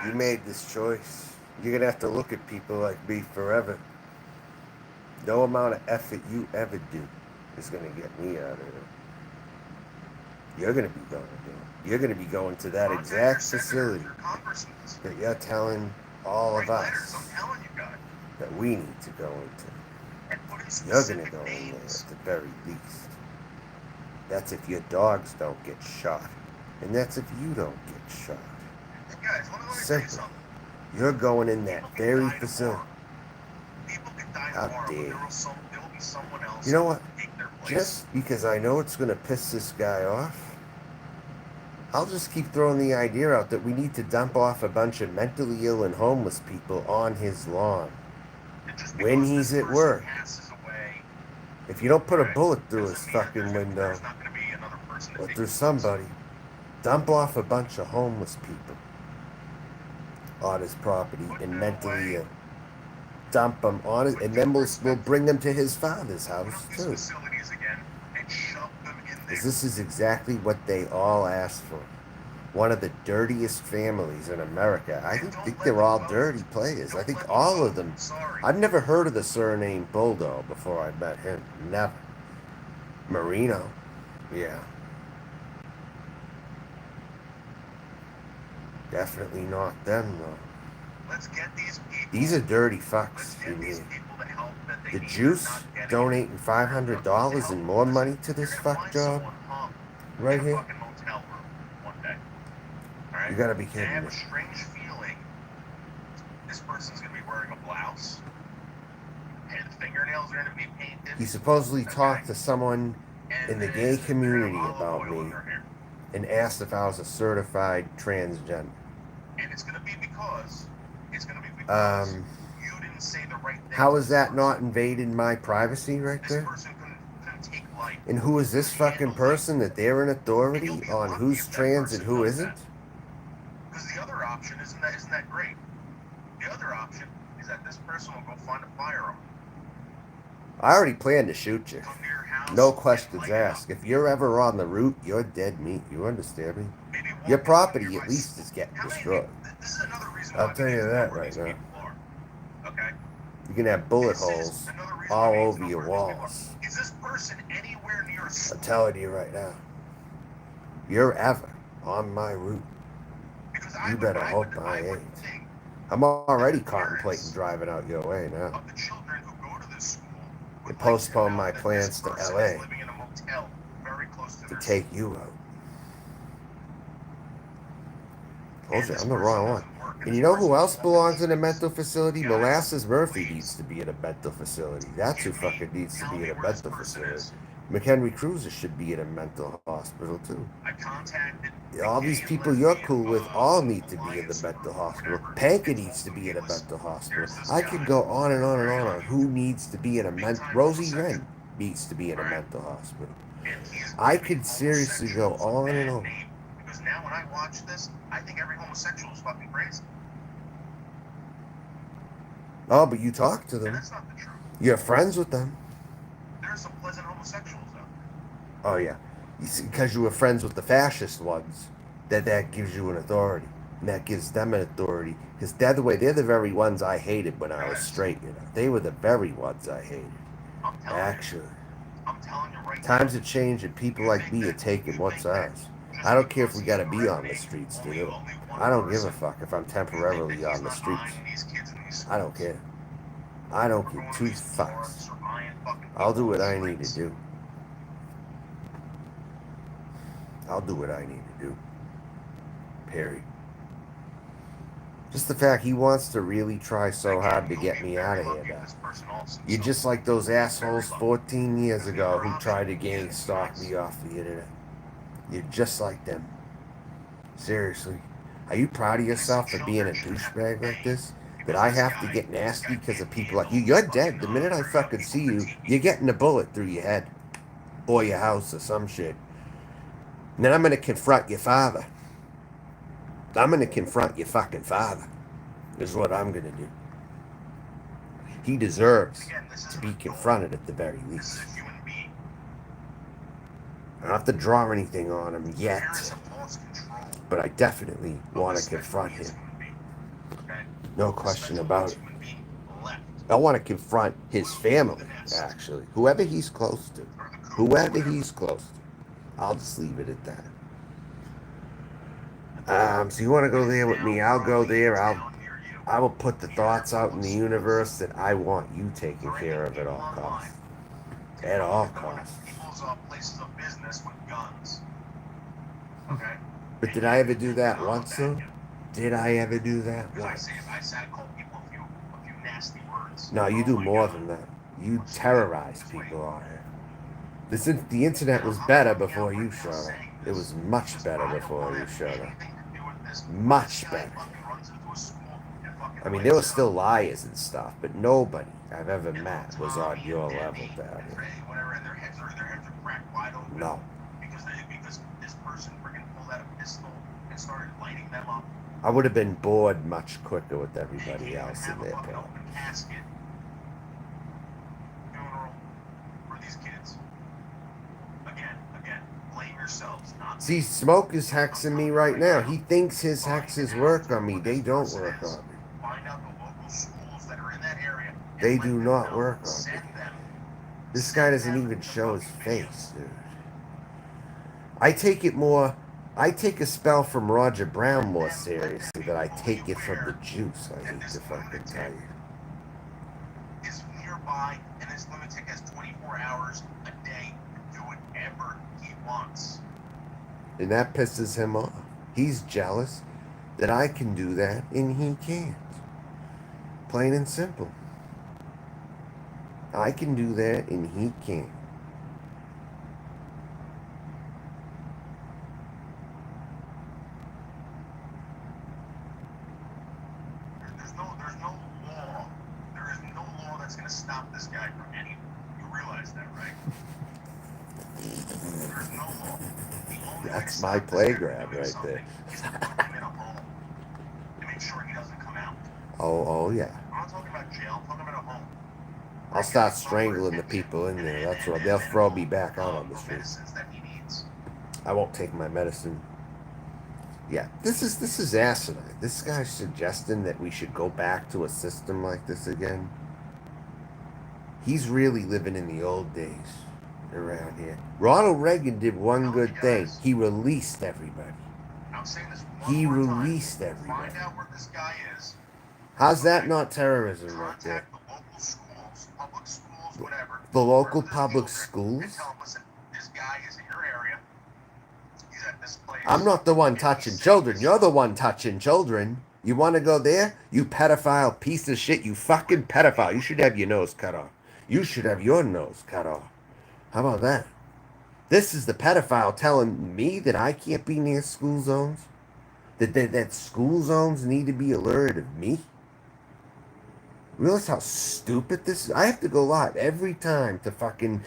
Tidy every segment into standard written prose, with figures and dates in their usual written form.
You made this choice. You're gonna have to look at people like me forever. No amount of effort you ever do is gonna get me out of it. You're gonna be going there. You're gonna be going to that exact facility that you're telling all of us that we need to go into. You're gonna go in there at the very least. That's if your dogs don't get shot. And that's if you don't get shot. Simple. You're going in that very facility. How dare you? You know what? Just because I know it's going to piss this guy off, I'll just keep throwing the idea out that we need to dump off a bunch of mentally ill and homeless people on his lawn when he's at work. If you don't put a bullet through his fucking window or through somebody, dump off a bunch of homeless people on his property and mentally ill. Dump them on it, and then we'll bring them to his father's house too. Because this is exactly what they all asked for. One of the dirtiest families in America. I think they're all dirty players. I think all of them. I've never heard of the surname Bulldog before I met him. Never. Marino. Yeah. Definitely not them though. These are dirty fucks in here. The Juice donating $500 and more money to this fuck job right here. You gotta be kidding me. He supposedly talked to someone in the gay community about me and asked if I was a certified transgender. How is that not invading my privacy right there? And who is this fucking person that they're in authority on who's trans and who isn't? Because the other option isn't that great. The other option is that this person will go find a firearm. I already planned to shoot you. No questions asked. If you're ever on the route, you're dead meat. You understand me? Your property at least is getting destroyed. I'll tell you that right now. You can have bullet holes all over your walls. I'm telling you right now. If you're ever on my route, you better hope I ain't. I'm already contemplating driving out your way now. To postpone my plans to LA to take you out. Told you, I'm the wrong one. And you know who else belongs in a mental facility? Molasses Murphy needs to be in a mental facility. That's who fucking needs to be in a mental facility. McHenry Cruiser should be in a mental hospital too. All these people you're cool with all need to be in the mental hospital. Panka needs to be in a mental hospital. I could go on and on and on who needs to be in a mental. Rosie Wren needs to be in a mental hospital. I could seriously go on and on. Because now when I watch this, I think every homosexual is fucking crazy. Oh, but you talk to them. And that's not the truth. You're friends with them. There are some pleasant homosexuals out there. Oh yeah, you see, because you were friends with the fascist ones, that gives you an authority, and that gives them an authority because they're the very ones I hated when I was straight. You know, they were the very ones I hated. Actually, I'm telling you right now. Times have changed, and people like me are taking what's ours. I don't care if we gotta be on the streets to do it. I don't give a fuck if I'm temporarily on the streets. I don't care. I don't give two fucks. I'll do what I need to do. I'll do what I need to do. Period. Just the fact he wants to really try so hard to get me out of here now. You're just like those assholes 14 years ago who tried to gang stalk me off the internet. You're just like them. Seriously. Are you proud of yourself for being a douchebag like this? That I have to get nasty because of people like you? You're dead. The minute I fucking see you, you're getting a bullet through your head. Or your house or some shit. And then I'm going to confront your father. I'm going to confront your fucking father. Is what I'm going to do. He deserves to be confronted at the very least. I don't have to draw anything on him yet. But I definitely want to confront him. No question about it. I want to confront his family, actually. Whoever he's close to. Whoever he's close to. I'll just leave it at that. So you want to go there with me? I'll go there. I will put the thoughts out in the universe that I want you taken care of at all costs. At all costs. But did I ever do that once, though? Did I ever do that once? No, you do more than that. You terrorize people on here. The internet was better before you showed up. It was much better before you showed up. Much better. I mean, there were still liars and stuff, but nobody I've ever met was on your level down here. No. I would have been bored much quicker with everybody else in their problems. See, Smoke is hexing me right now. He thinks his hexes work on me. They don't work on me. They do not work on me. This guy doesn't even show his face, dude. I take a spell from Roger Brown more seriously than I take it from the juice. I hate to fucking tell you. Is nearby, and this lunatic has 24 hours a day to do whatever he wants. And that pisses him off. He's jealous that I can do that and he can't. Plain and simple. I can do that and he can't. There's no law. There is no law that's going to stop this guy from anything. You realize that, right? There's no law. That's my playground right there. To make sure he doesn't come out. Oh yeah. I'm not talking about jail. I'm talking about a home. I'll start strangling the people in there. That's right. They'll throw me back out on the street. I won't take my medicine. Yeah, this is asinine. This guy's suggesting that we should go back to a system like this again. He's really living in the old days around here. Ronald Reagan did one good thing. He released everybody. He released everybody. How's that not terrorism right there? The local public schools? I'm not the one touching children. You're the one touching children. You want to go there? You pedophile piece of shit. You fucking pedophile. You should have your nose cut off. You should have your nose cut off. How about that? This is the pedophile telling me that I can't be near school zones? That school zones need to be alerted of me? Realize how stupid this is? I have to go live every time to fucking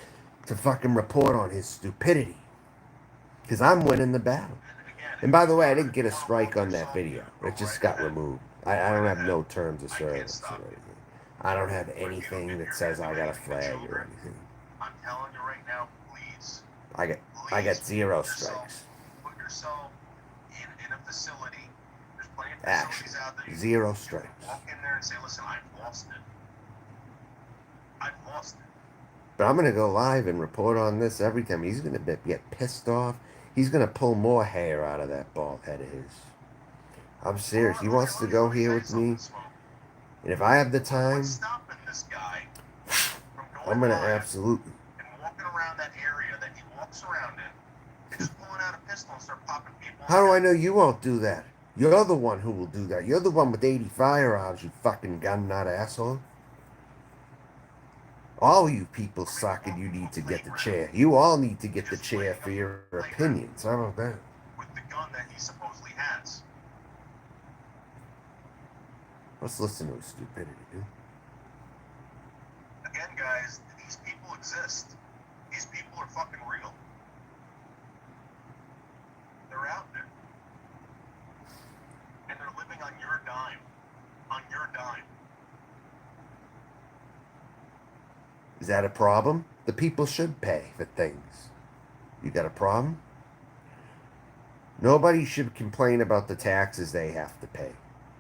report on his stupidity. Because I'm winning the battle. And by the way, I didn't get a strike on that video. It just got removed. I don't have no terms of service or anything. I don't have anything that says I got a flag or anything. I'm telling you right now, please. I got 0 strikes. Put yourself in a facility. There's plenty of facilities out there. 0 strikes. Walk in there and say, listen, I've lost it. I've lost it. But I'm going to go live and report on this every time. He's going to get pissed off. He's going to pull more hair out of that bald head of his. I'm serious. He wants to go here with me. And if I have the time, I'm going to absolutely. And walking around that area that he walks around in, just pulling out a pistol and start popping people. How do I know you won't do that? You're the one who will do that. You're the one with 80 firearms, you fucking gun nut asshole. All you people suck and you need to get the chair. You all need to get the chair for your opinions. How about that? With the gun that he supposedly has. Let's listen to his stupidity, dude. Again, guys, these people exist. These people are fucking real. They're out there. And they're living on your dime. On your dime. Is that a problem? The people should pay for things. You got a problem? Nobody should complain about the taxes they have to pay.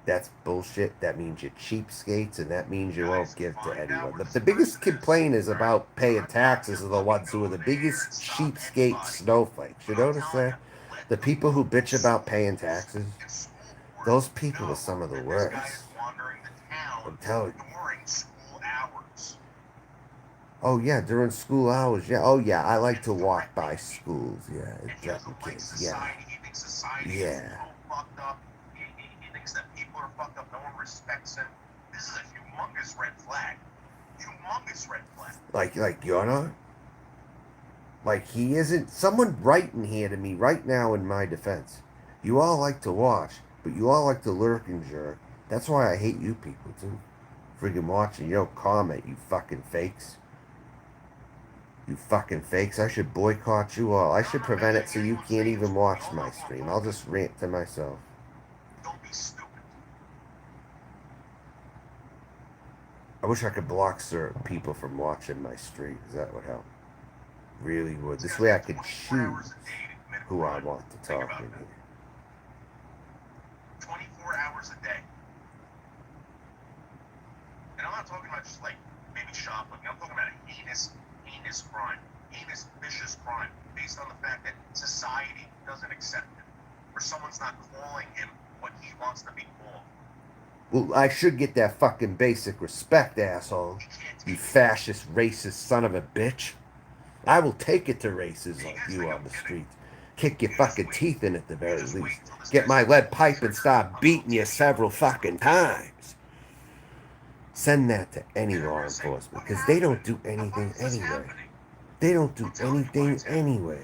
That's bullshit. That means you're cheapskates, and that means you won't give to anyone. The biggest complaint is about paying taxes are the ones who are the biggest cheapskate snowflakes. You notice that? The people who bitch about paying taxes, those people are some of the worst. I'm telling you. Oh yeah, during school hours. Yeah. Oh yeah, I like to walk by schools. Yeah, letting kids. Yeah. Yeah. He thinks that people are fucked up. No one respects him. This is a humongous red flag. Humongous red flag. Like you're not. Like he isn't. Someone writing here to me right now in my defense. You all like to watch, but you all like to lurk and jerk. That's why I hate you people too. Friggin' watching. You don't comment, you fucking fakes. You fucking fakes. I should boycott you all. I should prevent it so you can't even watch my stream. I'll just rant to myself. Don't be stupid. I wish I could block certain people from watching my streams. That would help. Really would. This way I could choose who I want to talk in here. 24 hours a day. And I'm not talking about just like maybe shoplifting. I'm talking about a heinous crime. Heinous, vicious crime based on the fact that society doesn't accept it. Or someone's not calling him what he wants to be called. Well, I should get that fucking basic respect, asshole. You fascist, racist son of a bitch. I will take it to races like you on the streets. Kick your fucking teeth in at the very least. Get my lead pipe and start beating you several fucking times. Send that to any law enforcement, because they don't do anything anyway. They don't do anything anyways.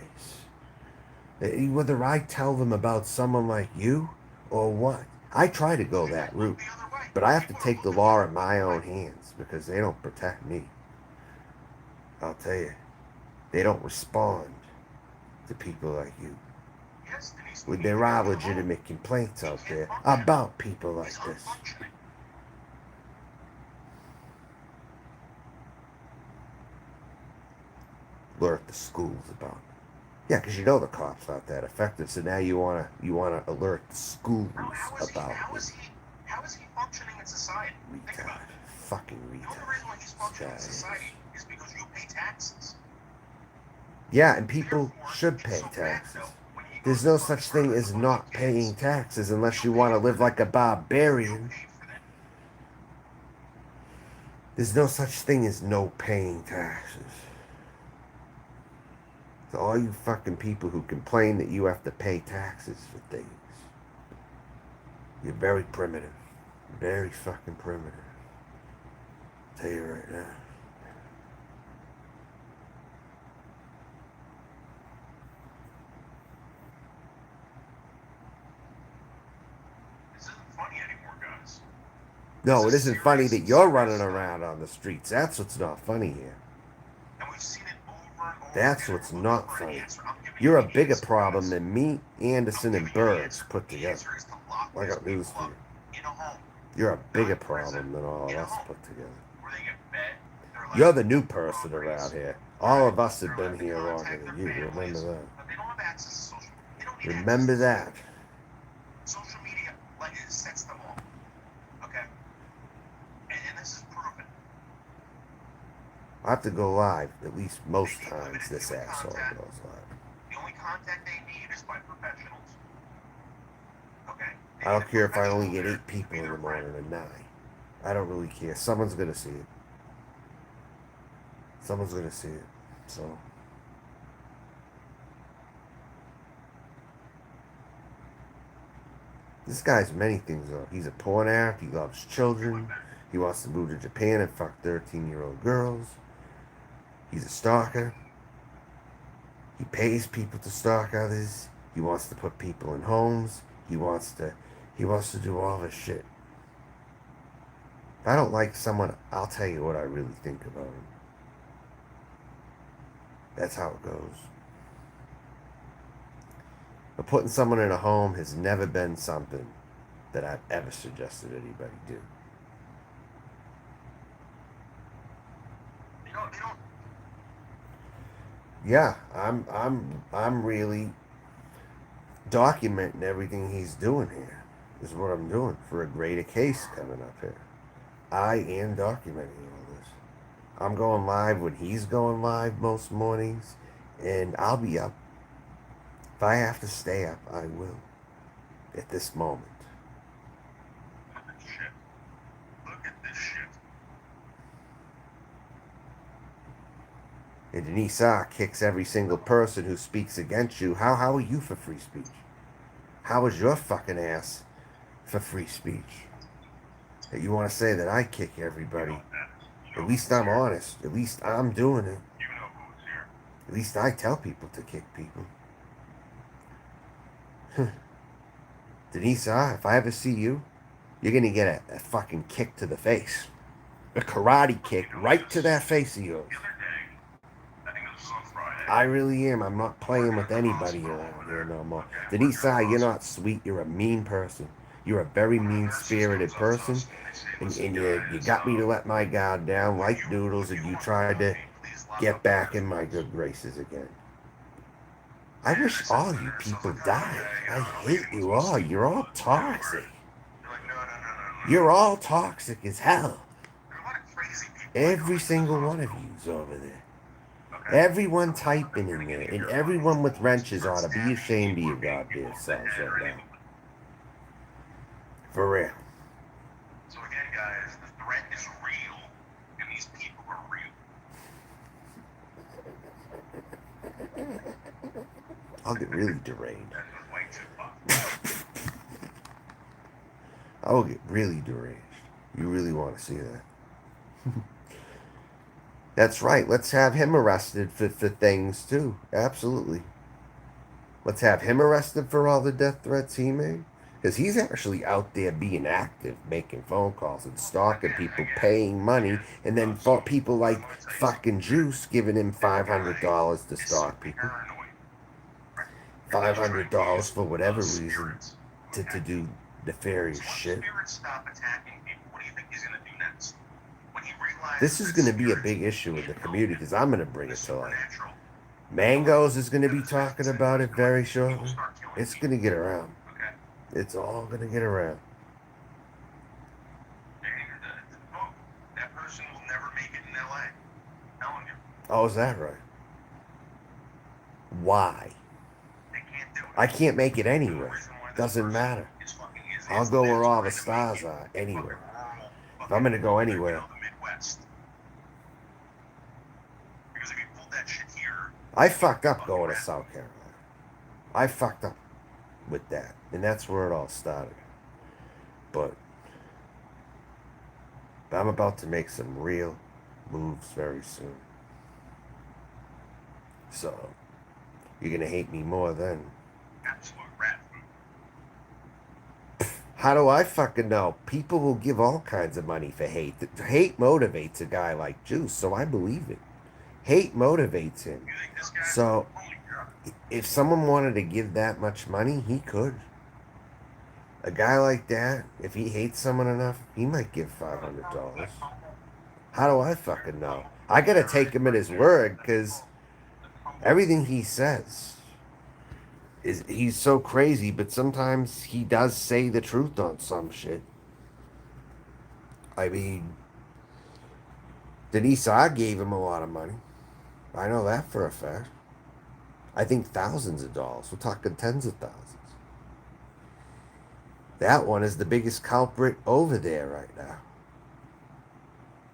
Whether I tell them about someone like you or what. I try to go that route, but I have to take the law in my own hands because they don't protect me. I'll tell you, they don't respond to people like you. When there are legitimate complaints out there about people like this. Alert the schools about it. Yeah, because you know the cops aren't that effective, so now you wanna alert the schools about it. How is he functioning in society? Think about it. Fucking retard. The only reason why he's functioning in society is because you pay taxes. Yeah, and people should pay taxes. There's no such thing as not paying taxes unless you want to live like a barbarian. There's no such thing as no paying taxes. So all you fucking people who complain that you have to pay taxes for things, you're very primitive. Very fucking primitive. I'll tell you right now. This isn't funny anymore, guys. No, it isn't funny that you're running around on the streets. That's what's not funny here. And we've seen it over and over. That's what's not funny. You're a bigger problem than me, Anderson, and Burns put together. I got news for you. You're a bigger problem than all of us put together. You're the new person around here. All of us have been here longer than you. Remember that. Remember that. Social media sets them off. Okay? And this is proven. I have to go live at least most times this asshole goes live. The only contact they need is by professionals. Okay? I don't care if I only get 8 people in the morning or 9. I don't really care. Someone's gonna see it. Someone's gonna see it. So this guy's many things though. He's a porn addict, he loves children, he wants to move to Japan and fuck 13-year-old girls. He's a stalker. He pays people to stalk others. He wants to put people in homes. He wants to do all this shit. If I don't like someone, I'll tell you what I really think about him. That's how it goes. But putting someone in a home has never been something that I've ever suggested anybody do. They don't. Yeah, I'm really documenting everything he's doing here. is what I'm doing for a greater case coming up here. I am documenting all this. I'm going live when he's going live most mornings, and I'll be up. If I have to stay up, I will. At this moment. Look at this shit. Look at this shit. And Denise R. kicks every single person who speaks against you. How are you for free speech? How is your fucking ass for free speech? That you want to say that I kick everybody? At least I'm honest. At least I'm doing it. You know who's here. At least I tell people to kick people. Denise R., if I ever see you, you're going to get a fucking kick to the face. A karate kick right to that face of yours. The other day, I think it was on Friday. I really am. I'm not playing with anybody around here no more. Denise R., you're not sweet. You're a mean person. You're a very mean-spirited person. And you got me to let my guard down like noodles, and you tried to get back in my good graces again. I wish all you people died. I hate you all. You're all toxic. You're all toxic as hell. Every single one of you's over there. Everyone typing in there, and everyone with wrenches ought to be ashamed of your goddamn selves right now. For real. So again, guys, the threat is real, and these people are real. I'll get really deranged. That was way too far. I'll get really deranged. You really want to see that? That's right. Let's have him arrested for things too. Absolutely. Let's have him arrested for all the death threats he made. Because he's actually out there being active, making phone calls and stalking people, paying money, and then for people like fucking Juice giving him $500 to stalk people. $500 for whatever reason to do nefarious shit. This is going to be a big issue with the community because I'm going to bring it to light. Mangoes is going to be talking about it very shortly. It's going to get around. It's all going to get around. That person will never make it in LA. Telling you. Oh, is that right? Why? They can't do it. I can't make it anywhere. Doesn't matter. I'll go where all the stars are, anywhere. If I'm going to go anywhere. Because if you pulled that shit here, I fucked up going to South Carolina. I fucked up with that. And that's where it all started. But I'm about to make some real moves very soon. So, you're going to hate me more then. absolute rat food. How do I fucking know? People will give all kinds of money for hate. Hate motivates a guy like Juice, so I believe it. Hate motivates him. You think this guy? So, Holy God. if someone wanted to give that much money, he could. A guy like that, if he hates someone enough, he might give $500. How do I fucking know? I gotta take him at his word, because everything he says is he's so crazy, but sometimes he does say the truth on some shit. I mean, Denise R. gave him a lot of money. I know that for a fact. I think thousands of dollars. We're talking tens of thousands. That one is the biggest culprit over there right now.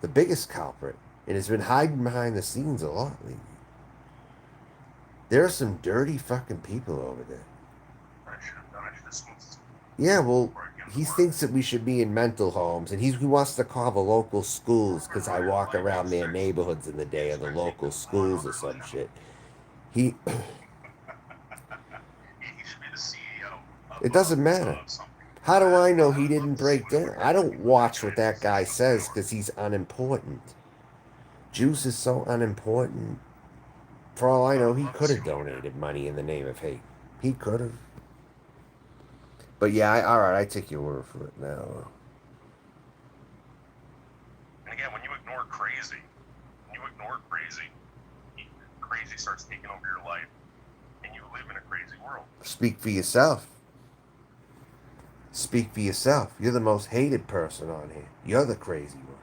The biggest culprit. And has been hiding behind the scenes a lot lately. There are some dirty fucking people over there. Yeah, well, he thinks that we should be in mental homes, and he wants to call the local schools because I walk around their neighborhoods in the day of the local schools or some shit. He He should be the CEO. It doesn't matter. How do I know he didn't break down? I don't watch what that guy says because he's unimportant. Juice is so unimportant. For all I know, he could have donated money in the name of hate. He could have. But yeah, all right, I take your word for it now. And again, when you ignore crazy, crazy starts taking over your life, and you live in a crazy world. Speak for yourself. Speak for yourself. You're the most hated person on here. You're the crazy one.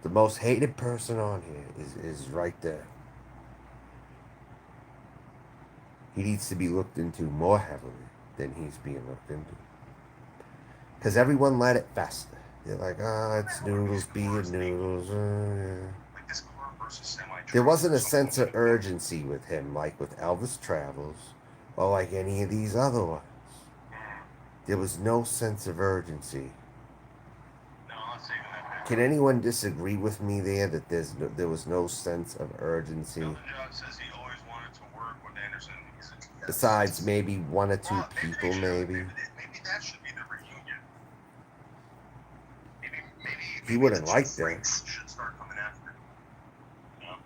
The most hated person on here is right there. He needs to be looked into more heavily than he's being looked into. Because everyone let it fester. They're like, ah, it's noodles being noodles. Yeah. Like this car versus semi There truck wasn't or a something. sense of urgency with him like with Elvis Travels or like any of these other ones. There was no sense of urgency. No, I'm not saving that Can picture. anyone disagree with me there that there was no sense of urgency? Elton John says he always wanted to work with Anderson. Besides maybe one or two Well, maybe they people, should. maybe. Maybe that should be the reunion. He Maybe the wouldn't two like that. freaks should start coming after. You know,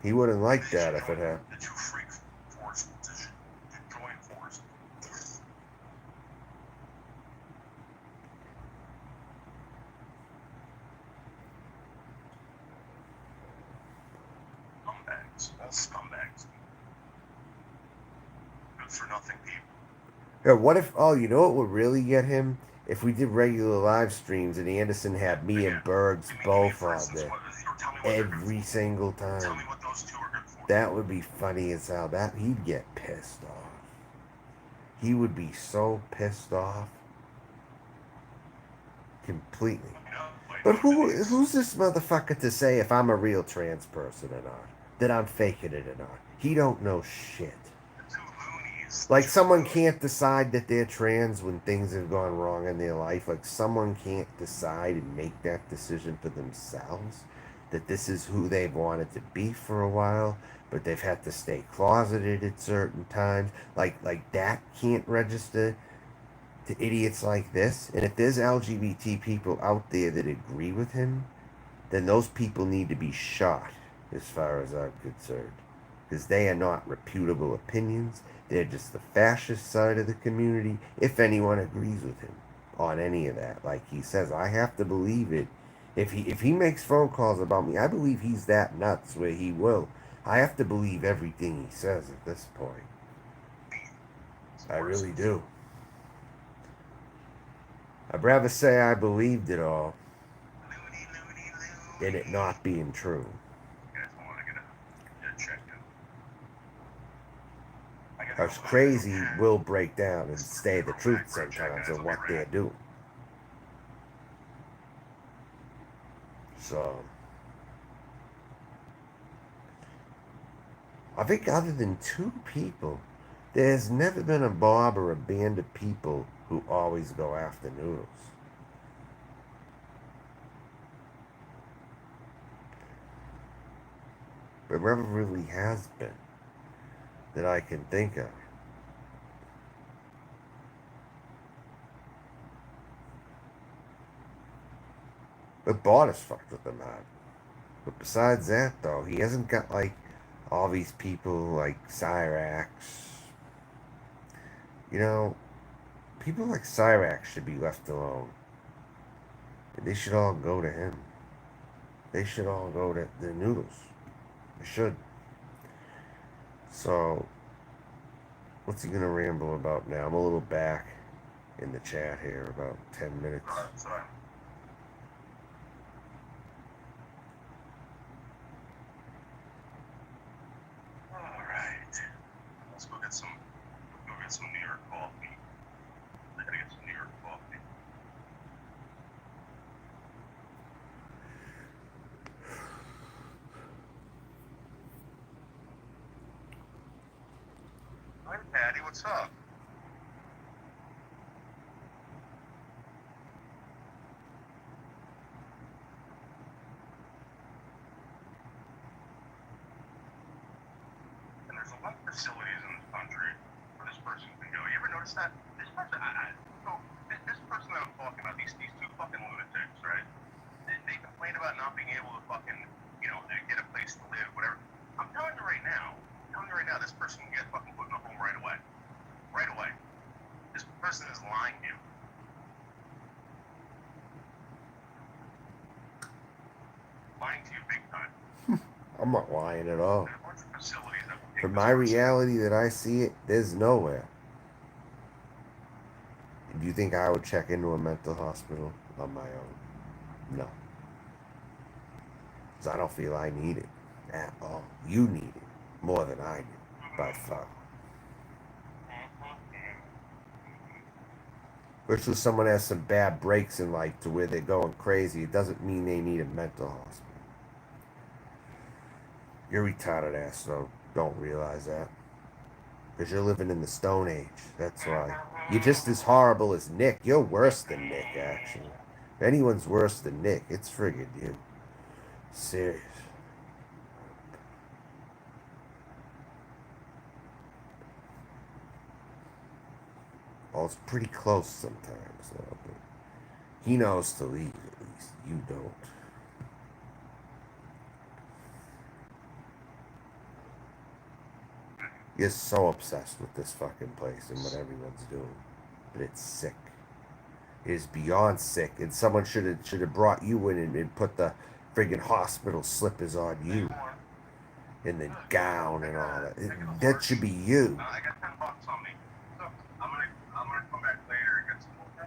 He wouldn't maybe like they that should if it join happened. the two freak forces. Should join forces. Scumbags, all scumbags. Good for nothing people. Yeah, what if? Oh, you know what would really get him? If we did regular live streams and Anderson had me and Bergs both For on instance, there tell me what they're good every for. single Tell me time. what those two are good for. That would be funny as hell. That he'd get pissed off. He would be so pissed off completely. You know, like But idiots. who's this motherfucker to say if I'm a real trans person or not? That I'm faking it or not? He don't know shit. The two loonies. Like someone can't decide that they're trans when things have gone wrong in their life. Like someone can't decide and make that decision for themselves. That this is who they've wanted to be for a while, but they've had to stay closeted at certain times. Like that can't register to idiots like this. And if there's LGBT people out there that agree with him, then those people need to be shot, as far as I'm concerned. Because they are not reputable opinions. They're just the fascist side of the community, if anyone agrees with him on any of that. Like he says, I have to believe it. If he makes phone calls about me, I believe he's that nuts where he will. I have to believe everything he says at this point. I really do. I'd rather say I believed it all than it not being true. Because crazy will break down and say the truth sometimes of what they're doing. So, I think other than two people, there's never been a mob or a band of people who always go after Noodles. There never really has been that I can think of. But Bardis fucked with them hard. But besides that, though, he hasn't got like all these people like Cyrax. You know, people like Cyrax should be left alone. They should all go to him. They should all go to the Noodles. They should. So, what's he gonna ramble about now? I'm a little back in the chat here, about 10 minutes. Sorry. All right. Let's go get some New York coffee. I gotta get some New York coffee. Hi, Patty. What's up? And there's a lot of facilities in this country where this person can go. You ever notice that? This person, this person that I'm talking about, these two fucking lunatics, right? They complain about not being able to fucking, get a place to live, whatever. I'm telling you right now, this person can get fucking put in a home right away. Right away. This person is lying to you. Lying to you big time. I'm not lying at all. There are a bunch of facilities that will take From this my person. reality that I see it, there's nowhere. you think I would check into a mental hospital on my own? No. Because I don't feel I need it at all. You need it more than I do, by far. Especially if someone has some bad breaks in life to where they're going crazy, it doesn't mean they need a mental hospital. You're retarded ass, so don't realize that. Because you're living in the Stone Age. That's why. You're just as horrible as Nick. You're worse than Nick, actually. If anyone's worse than Nick, it's friggin' you. Serious. Well, it's pretty close sometimes, though. But he knows to leave, at least. You don't. You're so obsessed with this fucking place and what everyone's doing. But it's sick. It is beyond sick. And someone should have brought you in and put the friggin' hospital slippers on you. And the gown and all that. That should be you. I got $10 on me. So I'm gonna come back later and get some more.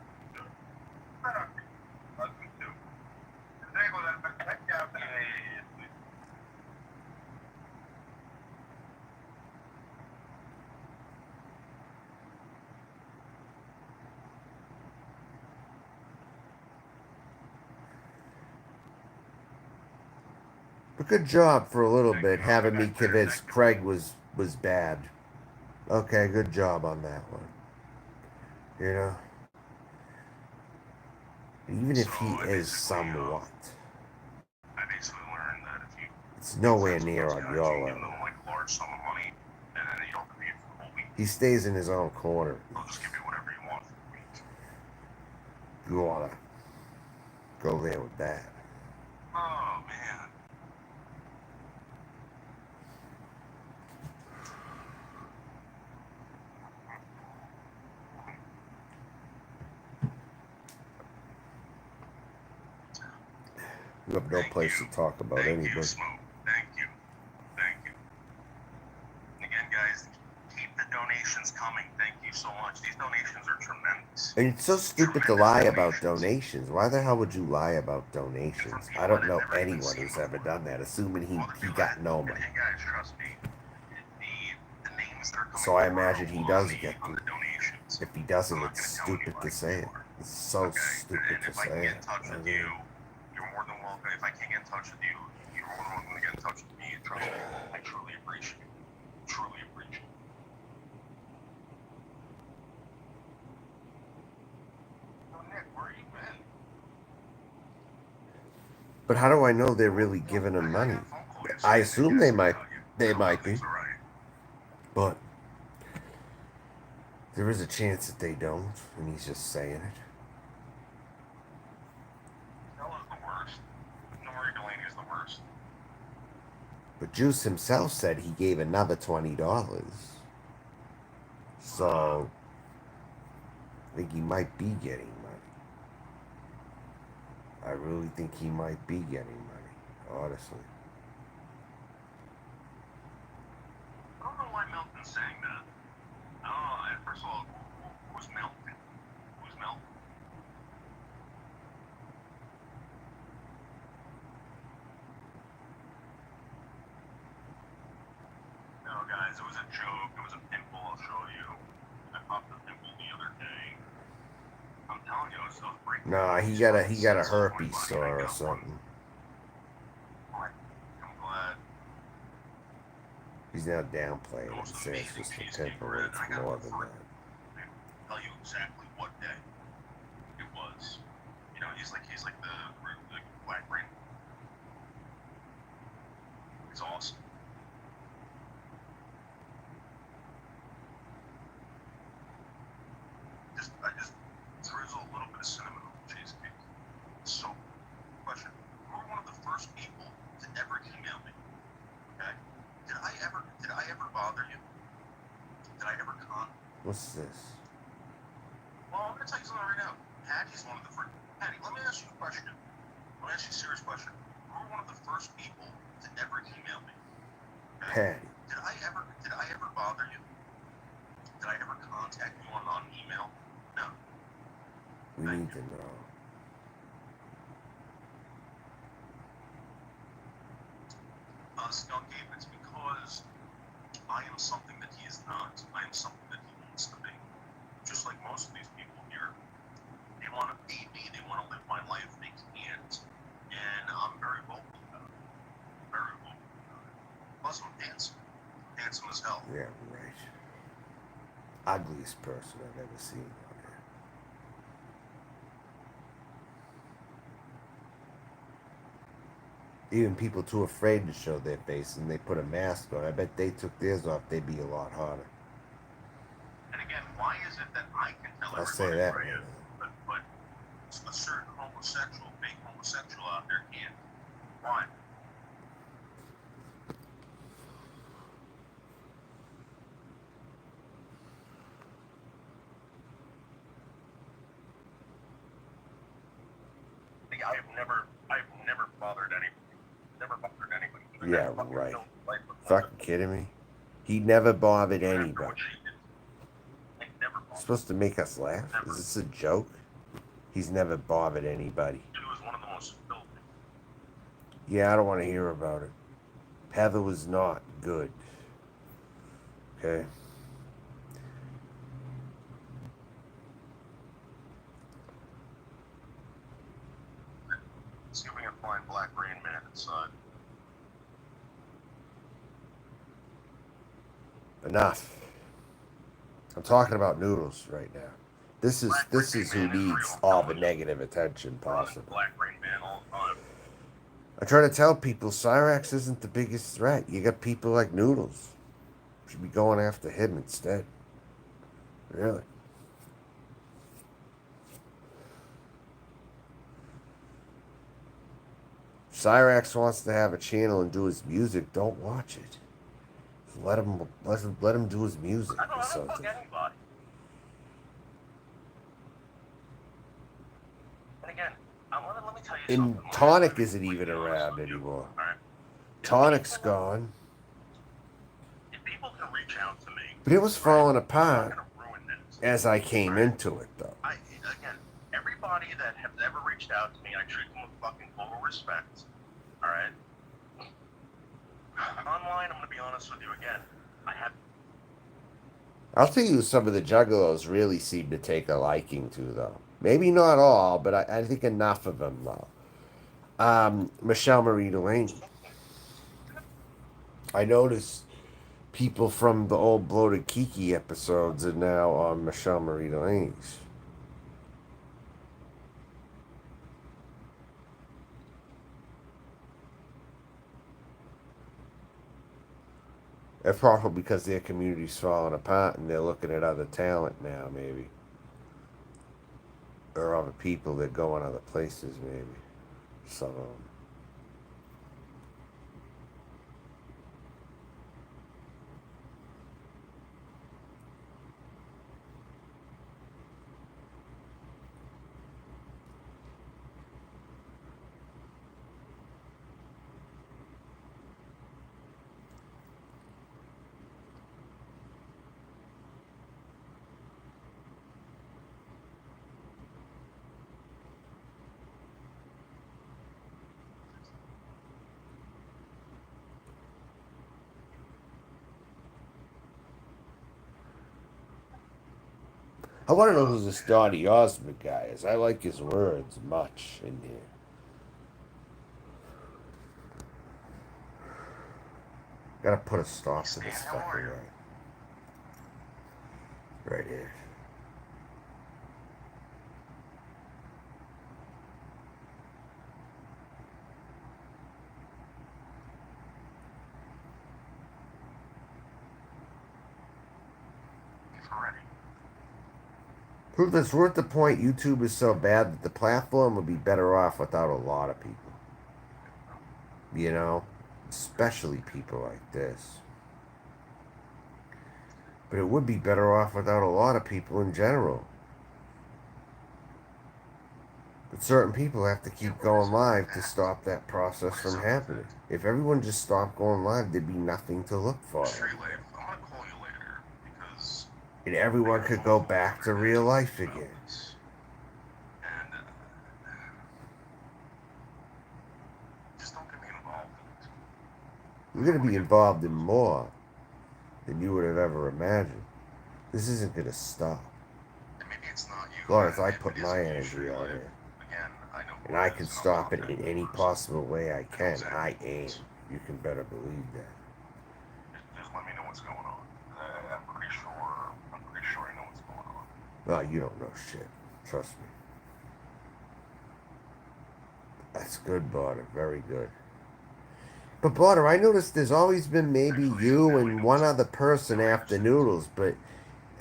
But good job for a little bit having me convinced Craig was bad. Okay, good job on that one. You know? Even if he is somewhat. I basically learned that if you it's nowhere near on your give level. them like a large sum of money and then you don't pay it for the whole week, He stays in his own corner. they'll just give you whatever you want for the week. You wanna go there with that. Oh man. You have no place to talk about Thank you, anybody. Smoke. Thank you. Thank you. And again, guys, keep the donations coming. Thank you so much. These donations are tremendous. And it's so stupid to lie about donations. Why the hell would you lie about donations? I don't know anyone who's ever done that, assuming he got no money. And guys, trust me, the names that are coming So I imagine he does on get the donations. If he doesn't, I'm not it's gonna tell stupid to anybody say it. who are. It's so Okay? stupid And to if I can say get it. in touch with you, you're more than welcome. If I can't get in touch with you, you're more than welcome to get in touch with me. And trust me, I truly appreciate it. Truly appreciate it. So Nick, where you been? But how do I know they're really giving him money? I assume they might. They might be. But there is a chance that they don't, and he's just saying it. Stella's the worst. Nori Delaney is the worst. But Juice himself said he gave another $20. So I think he might be getting money. I really think he might be getting money, honestly. I don't know why Melton's saying that. I don't know. First of all, who's Melton? Who's Melton? No, guys, it was a joke. It was a pimple. I'll show you. I popped a pimple the other day. I'm telling you, it was breaking. Nah, he got a herpes sore or something. I'm glad. He's now downplaying it. Saying it's just a pimple. It's more than that. Tell you exactly what day it was. You know, he's like the black brain. It's awesome. I just drizzle a little bit of cinnamon on the cheesecake. So, question: you were one of the first people to ever email me. Okay? Did I ever bother you? Did I ever con? What's this? Well, I'm gonna tell you something right now. Patty's one of the first. Patty, let me ask you a question. Let me ask you a serious question. You were one of the first people to ever email me. Okay? Patty. Did I ever bother you? Did I ever contact you on email? No. something wrong. Skunk Ape, it's because I am something that he is not. I am something that he wants to be. Just like most of these people here. They want to be me, they want to live my life, they can't. And I'm very vocal about it. Very vocal about it. Plus, I'm handsome. Handsome as hell. Yeah, right. Ugliest person I've ever seen on here. Even people too afraid to show their face and they put a mask on. I bet they took theirs off, they'd be a lot hotter. And again, why is it that I can tell I'll say everybody that who I right am, but a certain homosexual, fake homosexual out there can't? Why? I've never bothered anybody. Never bothered anybody. Even Yeah, that fucking right. filthy wife of mine. Fucking kidding me? He never bothered Even after anybody. what she did, they never bothered. Supposed to make us laugh? Never. Is this a joke? He's never bothered anybody. She was one of the most filthy. Yeah, I don't want to hear about it. Heather was not good. Okay? Skipping a flying black rain man inside. Enough. I'm talking about Noodles right now. This is who needs all the negative attention possible. Black rain man all the time. I try to tell people Cyrax isn't the biggest threat. You got people like Noodles. Should be going after him instead. Really. Cyrax wants to have a channel and do his music. Don't watch it. Let him do his music I don't or something. fuck anybody. And again, let me tell you And something. Tonic isn't even around anymore. Right? Tonic's gone. If people can reach out to me, But it was falling apart I'm not gonna ruin this. as I came into it, though. Again, everybody that has ever reached out to me, I treat them with fucking total respect. All right. Online, I'm gonna be honest with you again. I have. I'll tell you, some of the juggalos really seem to take a liking to, though. Maybe not all, but I think enough of them, though. Michelle Marie Delaney. I noticed people from the old Bloated Kiki episodes are now on Michelle Marie Delaney's. That's probably because their community's falling apart and they're looking at other talent now, maybe. Or other people that go in other places, maybe. Some of them. I want to know who this Donny Osmond guy is. I like his words much in here. Gotta put a stop to this fucking right. Right here. Prove this worth the point. YouTube is so bad that the platform would be better off without a lot of people. You know? Especially people like this. But it would be better off without a lot of people in general. But certain people have to keep going live to stop that process from happening. If everyone just stopped going live, there'd be nothing to look for. And everyone could go back to real life again. And You're going to be involved in more than you would have ever imagined. This isn't going to stop. And maybe it's not you, As long as I and put it my isn't you, energy Shayla. out here. Again, I know And who I it can is, and I'm stop not it that in any person. possible way I I know can. exactly I who it am. is. You can better believe that. Just let me know what's going on. I'm pretty sure I know what's going on. Well, you don't know shit. Trust me. That's good, Barter. Very good. But Barter, I noticed there's always been maybe Actually, you now I and know one what's other going on. person Now I after understand what's going Noodles, on. but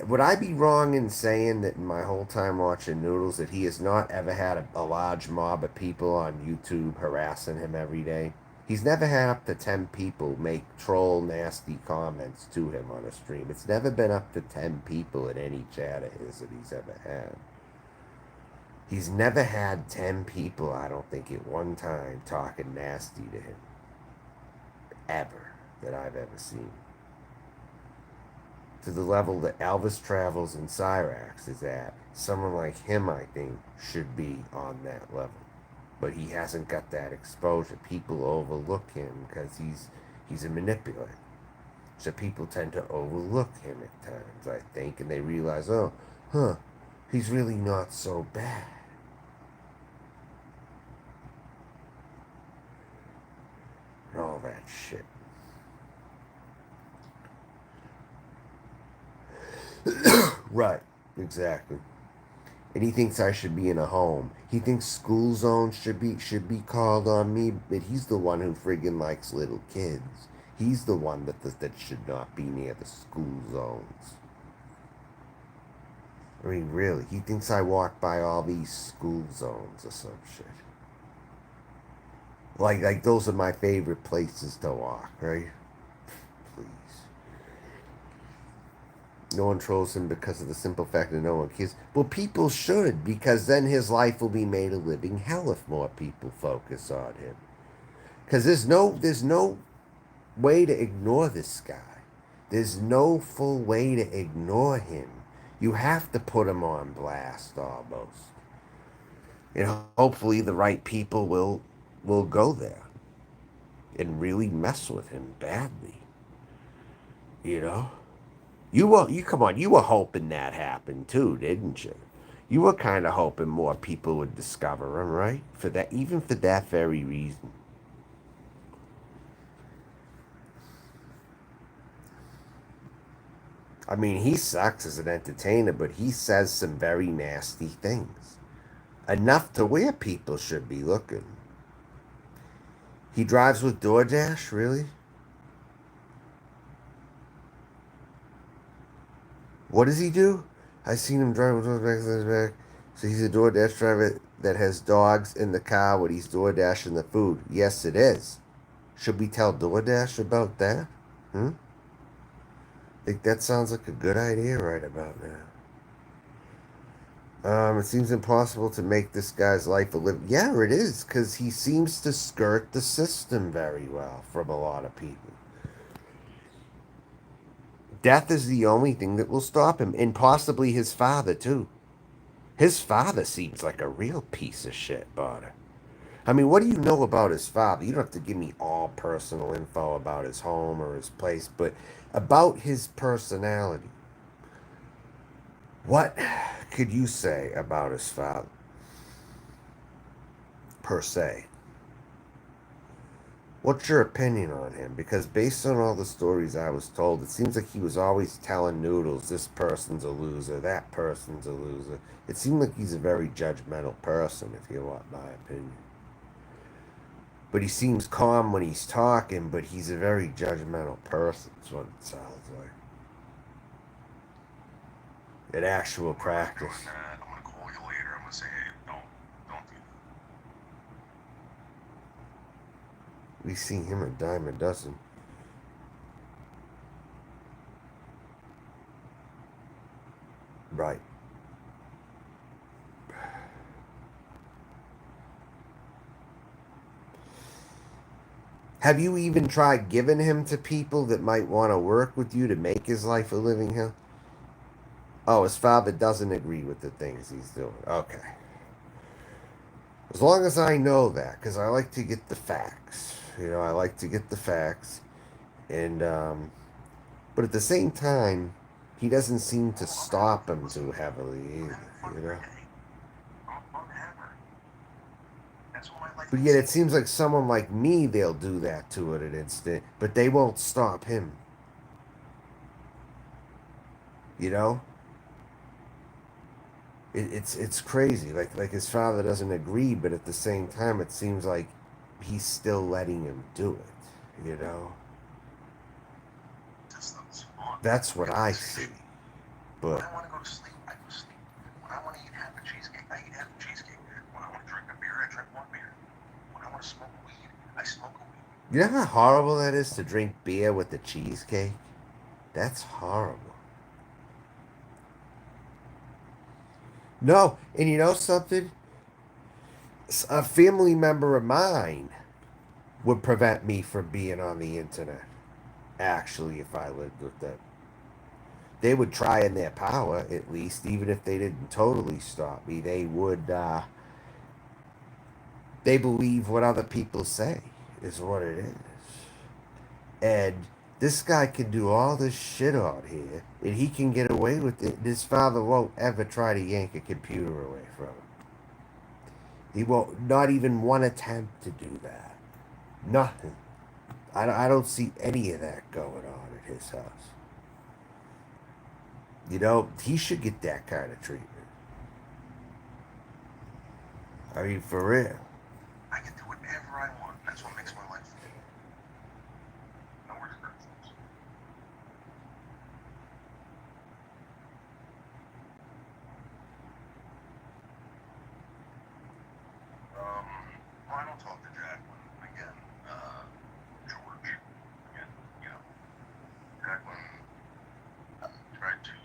would I be wrong in saying that in my whole time watching Noodles that he has not ever had a large mob of people on YouTube harassing him every day? He's never had up to 10 people make troll nasty comments to him on a stream. It's never been up to 10 people in any chat of his that he's ever had. He's never had 10 people, I don't think, at one time talking nasty to him. Ever. That I've ever seen. To the level that Elvis Travels and Cyrax is at, someone like him, I think, should be on that level. But he hasn't got that exposure. People overlook him because he's a manipulator. So people tend to overlook him at times, I think, and they realize, oh, he's really not so bad. And all that shit. Right, exactly. And he thinks I should be in a home. He thinks school zones should be called on me, but he's the one who friggin' likes little kids. He's the one that should not be near the school zones. I mean, really, he thinks I walk by all these school zones or some shit. Like those are my favorite places to walk, right? Please. No one trolls him because of the simple fact that no one cares. Well, people should, because then his life will be made a living hell if more people focus on him. Because there's no way to ignore this guy. There's no full way to ignore him. You have to put him on blast almost. And hopefully the right people will go there and really mess with him badly. You know? You come on, you were hoping that happened too, didn't you? You were kind of hoping more people would discover him, right? For that, even for that very reason. I mean, he sucks as an entertainer, but he says some very nasty things. Enough to where people should be looking. He drives with DoorDash, really? What does he do? I seen him drive with DoorDash. So he's a DoorDash driver that has dogs in the car when he's DoorDashing the food. Yes, it is. Should we tell DoorDash about that? Hmm? Think that sounds like a good idea right about now. It seems impossible to make this guy's life a living. Yeah, it is, because he seems to skirt the system very well from a lot of people. Death is the only thing that will stop him, and possibly his father, too. His father seems like a real piece of shit, Barter. I mean, what do you know about his father? You don't have to give me all personal info about his home or his place, but about his personality. What could you say about his father, per se? What's your opinion on him? Because based on all the stories I was told, it seems like he was always telling Noodles, this person's a loser, that person's a loser. It seemed like he's a very judgmental person, if you want my opinion. But he seems calm when he's talking, but he's a very judgmental person, is what it sounds like. In actual practice. I'm gonna call you later. I'm gonna say, hey, don't do that. We see him a dime a dozen. Right. Have you even tried giving him to people that might want to work with you to make his life a living hell? Oh, his father doesn't agree with the things he's doing. Okay. As long as I know that, because I like to get the facts. I like to get the facts. And but at the same time, he doesn't seem to Oh, I'm having stop fun. him Listen, too heavily I'm either, having fun you every know. day. I'm hammered. That's what my life But yet it consists seems of. like someone like me, they'll do that to it an instant, but they won't stop him, you know. It's crazy. Like his father doesn't agree, but at the same time, it seems like he's still letting him do it, you know. Systems on. That's what I see. Relaxation. When But I want to go to sleep, I go to sleep. When I want to eat half a cheesecake, I eat half a cheesecake. When I want to drink a beer, I drink one beer. When I want to smoke weed, I smoke a weed. you know how horrible that is to drink beer with the cheesecake? That's horrible. No, and you know something? A family member of mine would prevent me from being on the internet. Actually, if I lived with them, they would try in their power, at least, even if they didn't totally stop me. They would. They believe what other people say is what it is. And this guy can do all this shit out here, and he can get away with it. And his father won't ever try to yank a computer away from him. He won't, not even one attempt to do that. Nothing. I don't see any of that going on at his house. You know, he should get that kind of treatment. I mean, for real. I can do whatever I want. That's what makes my life fun. No restrictions. Um, well, I don't talk to Jacqueline again. George again. You know, Jacqueline tried to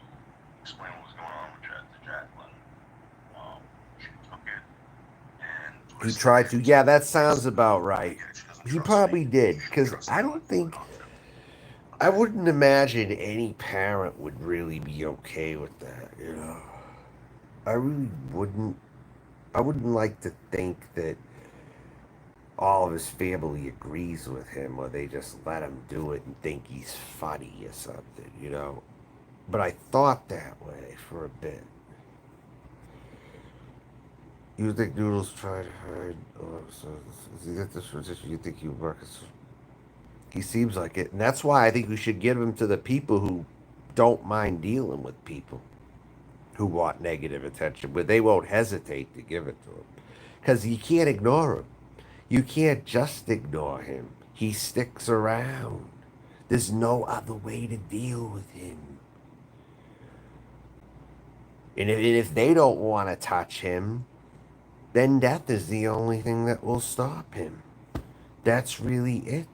explain what was going on with Jacqueline. She took it and He twisted tried it to. into Yeah, that ways. sounds about I right. get it. She doesn't He trust me. probably did, She doesn't because trust I anyone don't more think. than I'm gonna. I Okay. wouldn't imagine any parent would really be okay with that, you know? I really wouldn't. I wouldn't like to think that all of his family agrees with him or they just let him do it and think he's funny or something, you know? But I thought that way for a bit. You think Noodles tried to hide? Oh, so does he get this position? You think you work as. He seems like it. And that's why I think we should give him to the people who don't mind dealing with people who want negative attention, but they won't hesitate to give it to him. Because you can't ignore him. You can't just ignore him. He sticks around. There's no other way to deal with him. And if they don't want to touch him, then death is the only thing that will stop him. That's really it.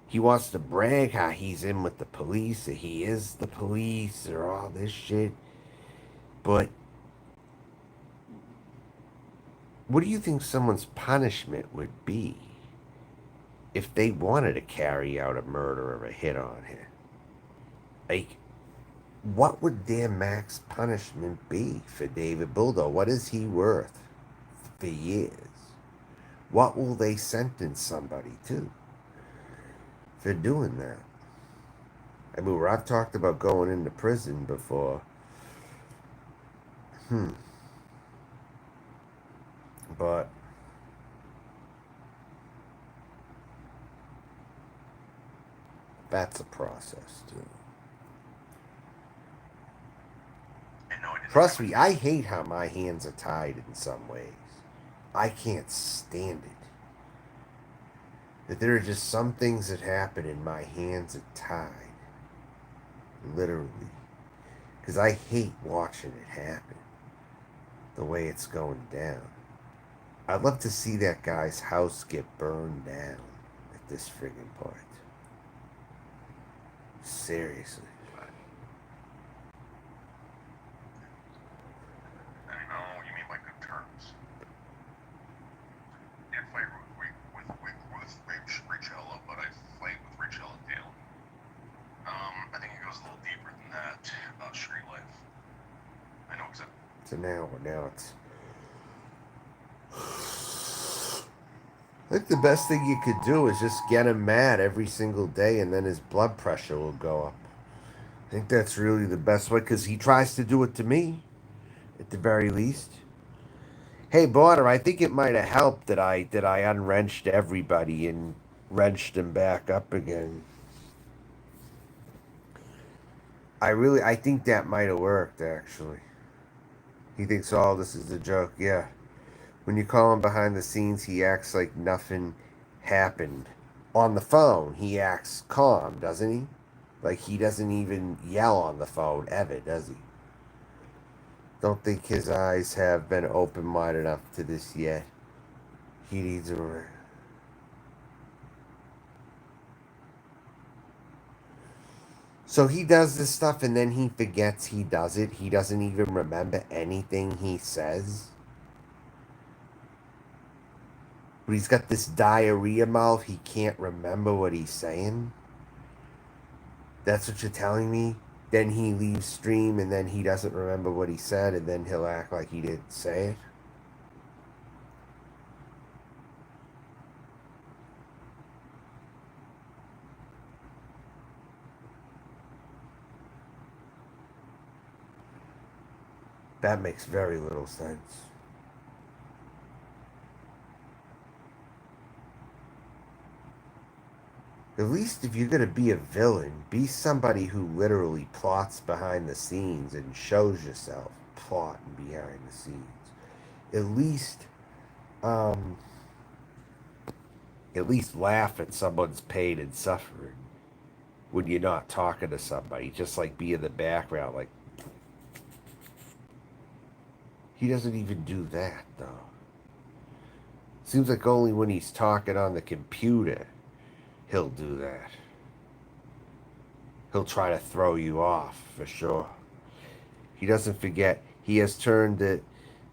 He wants to brag how he's in with the police, that he is the police, or all this shit. But what do you think someone's punishment would be if they wanted to carry out a murder or a hit on him? Like, what would their max punishment be for David Bulldog? What is he worth for years? What will they sentence somebody to for doing that? I mean, where I've talked about going into prison before. Hmm. But that's a process, too. And no, I did not Trust ever me, think. I hate how my hands are tied in some ways. I can't stand it. That there are just some things that happen and my hands are tied. Literally. Because I hate watching it happen. The way it's going down. I'd love to see that guy's house get burned down at this friggin' point. Seriously. I know what you mean by good terms. I fight with Richella, but I fight with Richella daily. I think it goes a little deeper than that about street life. I know exactly. So now it's I think the best thing you could do is just get him mad every single day, and then his blood pressure will go up. I think that's really the best way because he tries to do it to me, at the very least. Hey, Border, I think it might have helped that I unwrenched everybody and wrenched him back up again. I think that might have worked actually. He thinks all this is a joke. Yeah. When you call him behind the scenes, he acts like nothing happened. On the phone, he acts calm, doesn't he? Like he doesn't even yell on the phone ever, does he? Don't think his eyes have been open wide enough to this yet. He needs a. So he does this stuff and then he forgets he does it. He doesn't even remember anything he says. But he's got this diarrhea mouth. He can't remember what he's saying. That's what you're telling me? Then he leaves stream and then he doesn't remember what he said and then he'll act like he didn't say it. That makes very little sense. At least if you're gonna be a villain, be somebody who literally plots behind the scenes and shows yourself plotting behind the scenes. At least, um, at least laugh at someone's pain and suffering when you're not talking to somebody. Just like be in the background, like he doesn't even do that though. Seems like only when he's talking on the computer he'll do that. He'll try to throw you off for sure. He doesn't forget he has turned it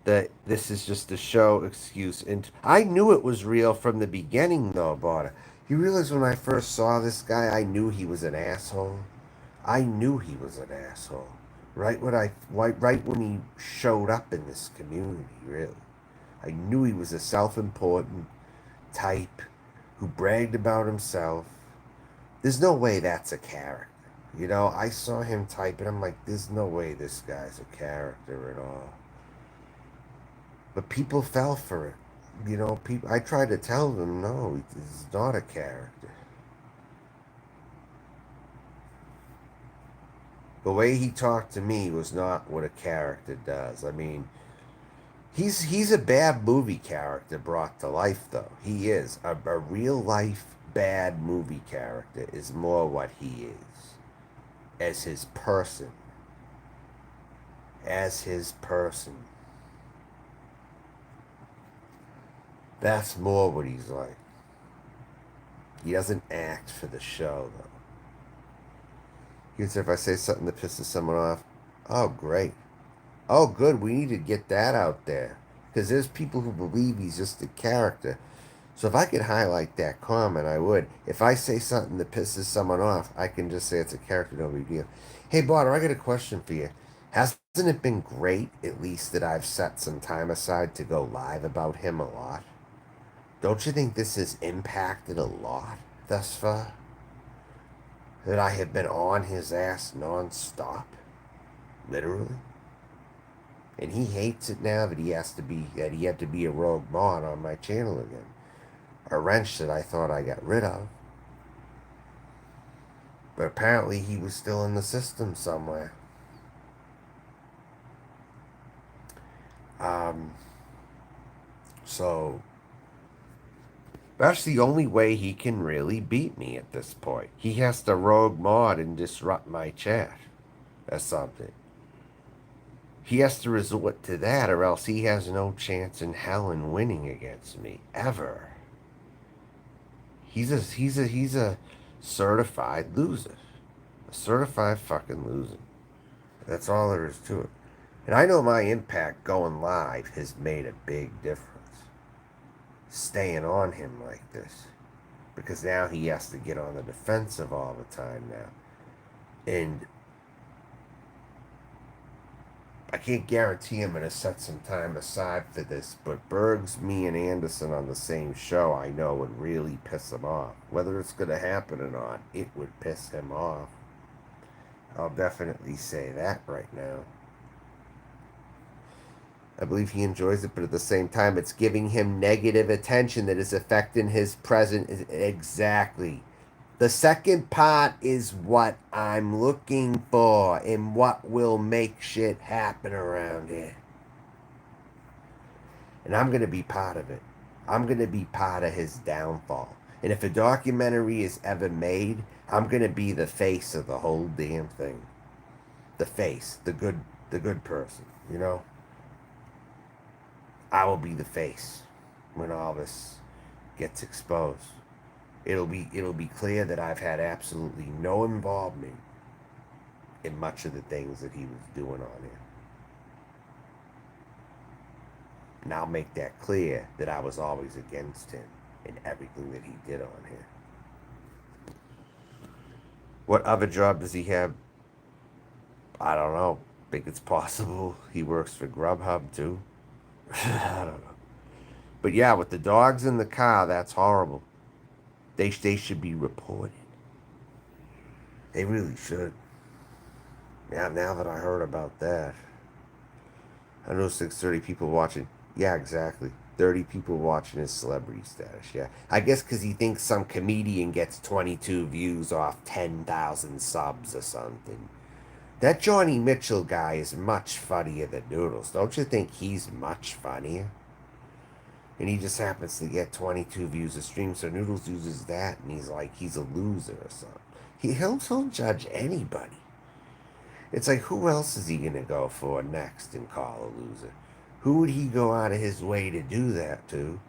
that this is just a show excuse into. I knew it was real from the beginning though, Barter. You realize when I first saw this guy, I knew he was an asshole. I knew he was an asshole. Right when he showed up in this community, really. I knew he was a self-important type who bragged about himself. There's no way that's a character. You know, I saw him type and I'm like, there's no way this guy's a character at all. But people fell for it. You know, people. I tried to tell them, no, it's not a character. The way he talked to me was not what a character does. I mean, he's a bad movie character brought to life, though. He is a real life bad movie character. Is more what he is as his person. As his person. That's more what he's like. He doesn't act for the show, though. He said, if I say something that pisses someone off, oh, great. Oh, good. We need to get that out there. Because there's people who believe he's just a character. So if I could highlight that comment, I would. If I say something that pisses someone off, I can just say it's a character, no big deal. Hey, Barter, I got a question for you. Hasn't it been great, at least, that I've set some time aside to go live about him a lot? Don't you think this has impacted a lot thus far? That I have been on his ass nonstop, literally. And he hates it now that he had to be a rogue mod on my channel again. A wrench that I thought I got rid of. But apparently he was still in the system somewhere. Um, so that's the only way he can really beat me at this point. He has to rogue mod and disrupt my chat or something. He has to resort to that, or else he has no chance in hell in winning against me ever. He's a certified loser, a certified fucking loser. That's all there is to it. And I know my impact going live has made a big difference. Staying on him like this, because now he has to get on the defensive all the time now, and I can't guarantee I'm going to set some time aside for this, but Berg's, me, and Anderson on the same show I know would really piss him off. Whether it's going to happen or not, it would piss him off. I'll definitely say that right now. I believe he enjoys it, but at the same time, it's giving him negative attention that is affecting his present. Exactly. The second part is what I'm looking for and what will make shit happen around here. And I'm going to be part of it. I'm going to be part of his downfall. And if a documentary is ever made, I'm going to be the face of the whole damn thing. The face, the good person, you know? I will be the face when all this gets exposed. It'll be clear that I've had absolutely no involvement in much of the things that he was doing on here. And I'll make that clear that I was always against him in everything that he did on here. What other job does he have? I don't know. Think it's possible he works for Grubhub too. I don't know. But yeah, with the dogs in the car, that's horrible. They should be reported. They really should. Yeah, now that I heard about that. I know 630 people watching. Yeah, exactly. 30 people watching his celebrity status. Yeah. I guess because he thinks some comedian gets 22 views off 10,000 subs or something. That Johnny Mitchell guy is much funnier than Noodles. Don't you think he's much funnier? And he just happens to get 22 views a stream, so Noodles uses that, and he's like, he's a loser or something. He'll judge anybody. It's like, who else is he going to go for next and call a loser? Who would he go out of his way to do that to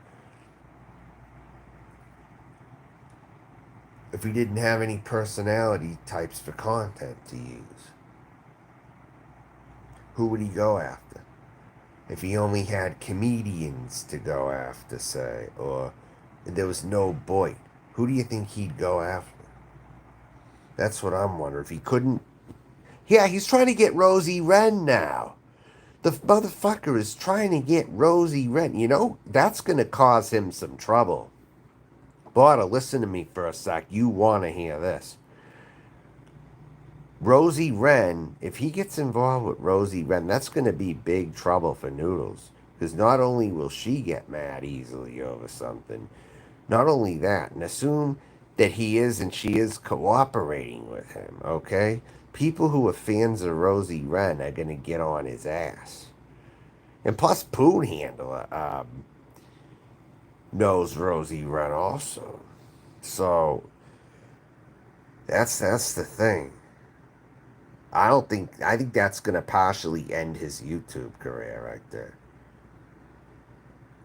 if he didn't have any personality types for content to use? Who would he go after? If he only had comedians to go after, say, or there was no Boyd, who do you think he'd go after? That's what I'm wondering. If he couldn't. Yeah, he's trying to get Rosie Wren now. The motherfucker is trying to get Rosie Wren. You know, that's going to cause him some trouble. Barter, listen to me for a sec. You want to hear this. Rosie Wren, if he gets involved with Rosie Wren, that's going to be big trouble for Noodles. Because not only will she get mad easily over something, not only that, and assume that he is and she is cooperating with him, okay? People who are fans of Rosie Wren are going to get on his ass. And plus, Poon Handler knows Rosie Wren also. So, that's the thing. I think that's going to partially end his YouTube career right there.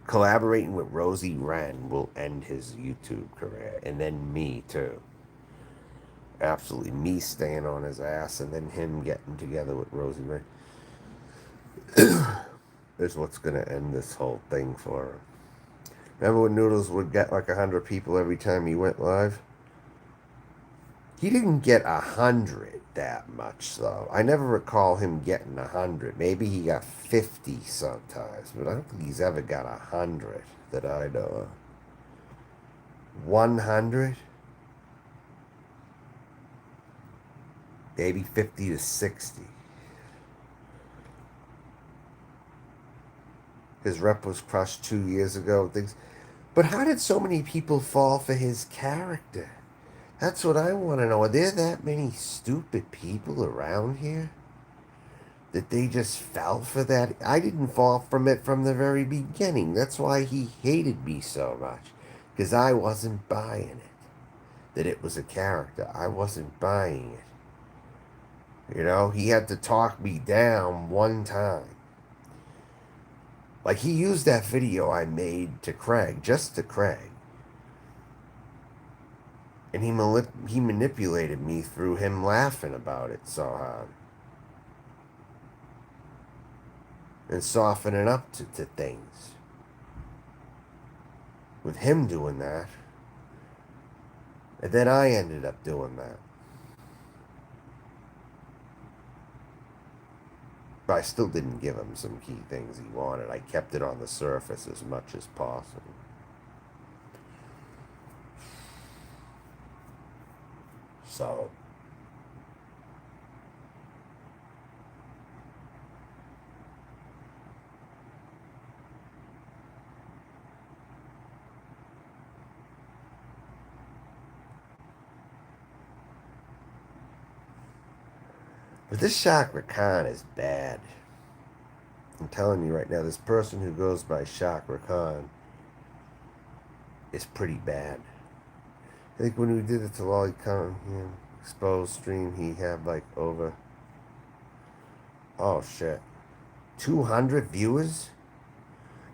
Collaborating with Rosie Wren will end his YouTube career. And then me, too. Absolutely. Me staying on his ass and then him getting together with Rosie Wren is what's going to end this whole thing for him. Remember when Noodles would get like 100 people every time he went live? He didn't get 100 that much, though. I never recall him getting 100. Maybe he got 50 sometimes, but I don't think he's ever got 100 that I know of. 100? Maybe 50 to 60. His rep was crushed 2 years ago. Things, but how did so many people fall for his character? That's what I want to know. Are there that many stupid people around here that they just fell for that? I didn't fall from it from the very beginning. That's why he hated me so much. Because I wasn't buying it. That it was a character. I wasn't buying it. You know, he had to talk me down one time. Like, he used that video I made to Craig, just to Craig. And he manipulated me through him laughing about it so hard. And softening up to things. With him doing that. And then I ended up doing that. But I still didn't give him some key things he wanted. I kept it on the surface as much as possible. So, but this Chakra Khan is bad. I'm telling you right now, this person who goes by Chakra Khan is pretty bad. I think when we did it to Lolly Khan, exposed stream, he had like over, oh shit, 200 viewers?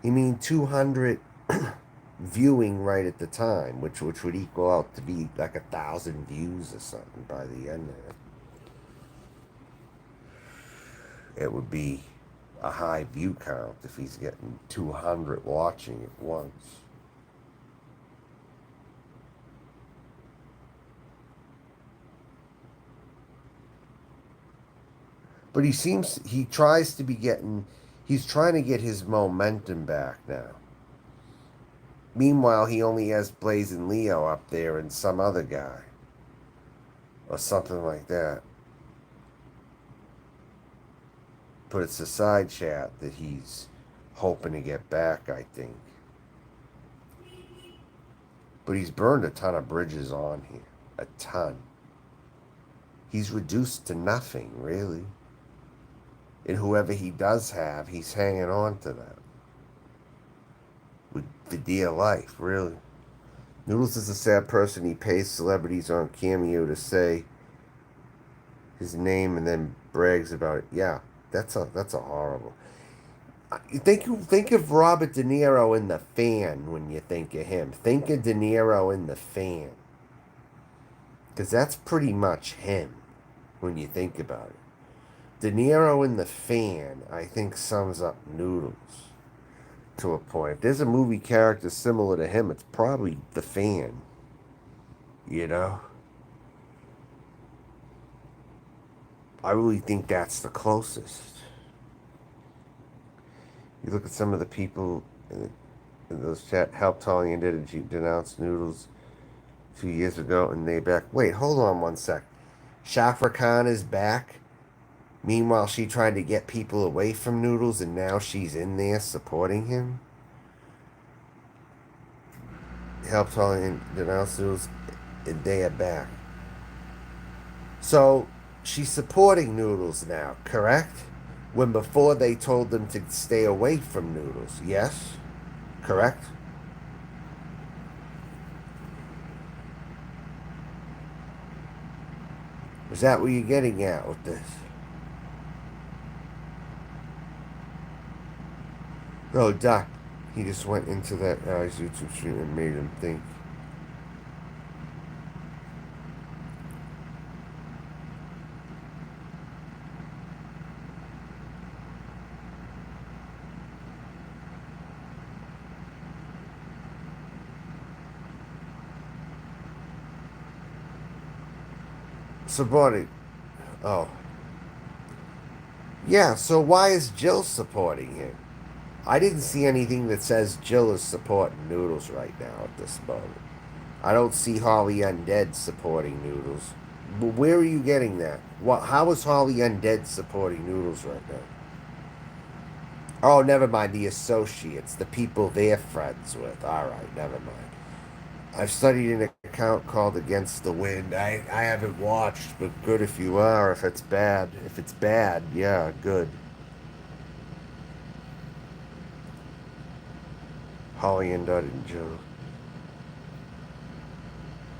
You mean 200 viewing right at the time, which would equal out to be like 1,000 views or something by the end of it. It would be a high view count if he's getting 200 watching at once. But he tries to be getting, he's trying to get his momentum back now. Meanwhile, he only has Blazing Leo up there and some other guy. Or something like that. But it's a side chat that he's hoping to get back, I think. But he's burned a ton of bridges on here. A ton. He's reduced to nothing, really. And whoever he does have, he's hanging on to them. With the dear life, really. Noodles is a sad person. He pays celebrities on Cameo to say his name and then brags about it. Yeah, that's a horrible. You think of Robert De Niro in The Fan when you think of him. Think of De Niro in The Fan. Because that's pretty much him when you think about it. De Niro in The Fan, I think, sums up Noodles to a point. If there's a movie character similar to him, it's probably The Fan. You know? I really think that's the closest. You look at some of the people in those chat helped Holly and did denounce Noodles 2 years ago, and they back. Wait, hold on one sec. Shafra Khan is back. Meanwhile, she tried to get people away from Noodles, and now she's in there supporting him. Helped Holly and denounced Noodles, and they are back. So she's supporting Noodles now, correct? When before they told them to stay away from Noodles. Yes? Correct? Is that what you're getting at with this? No, Doc. He just went into that guy's YouTube stream and made him think. Supporting. Oh. Yeah, so why is Jill supporting him? I didn't see anything that says Jill is supporting Noodles right now at this moment. I don't see Holly Undead supporting Noodles. But where are you getting that? How is Holly Undead supporting Noodles right now? Oh, never mind. The associates, the people they're friends with. All right, never mind. I've studied an account called Against the Wind. I haven't watched, but good if you are. If it's bad. If it's bad, yeah, good. Holly Undead and Jill.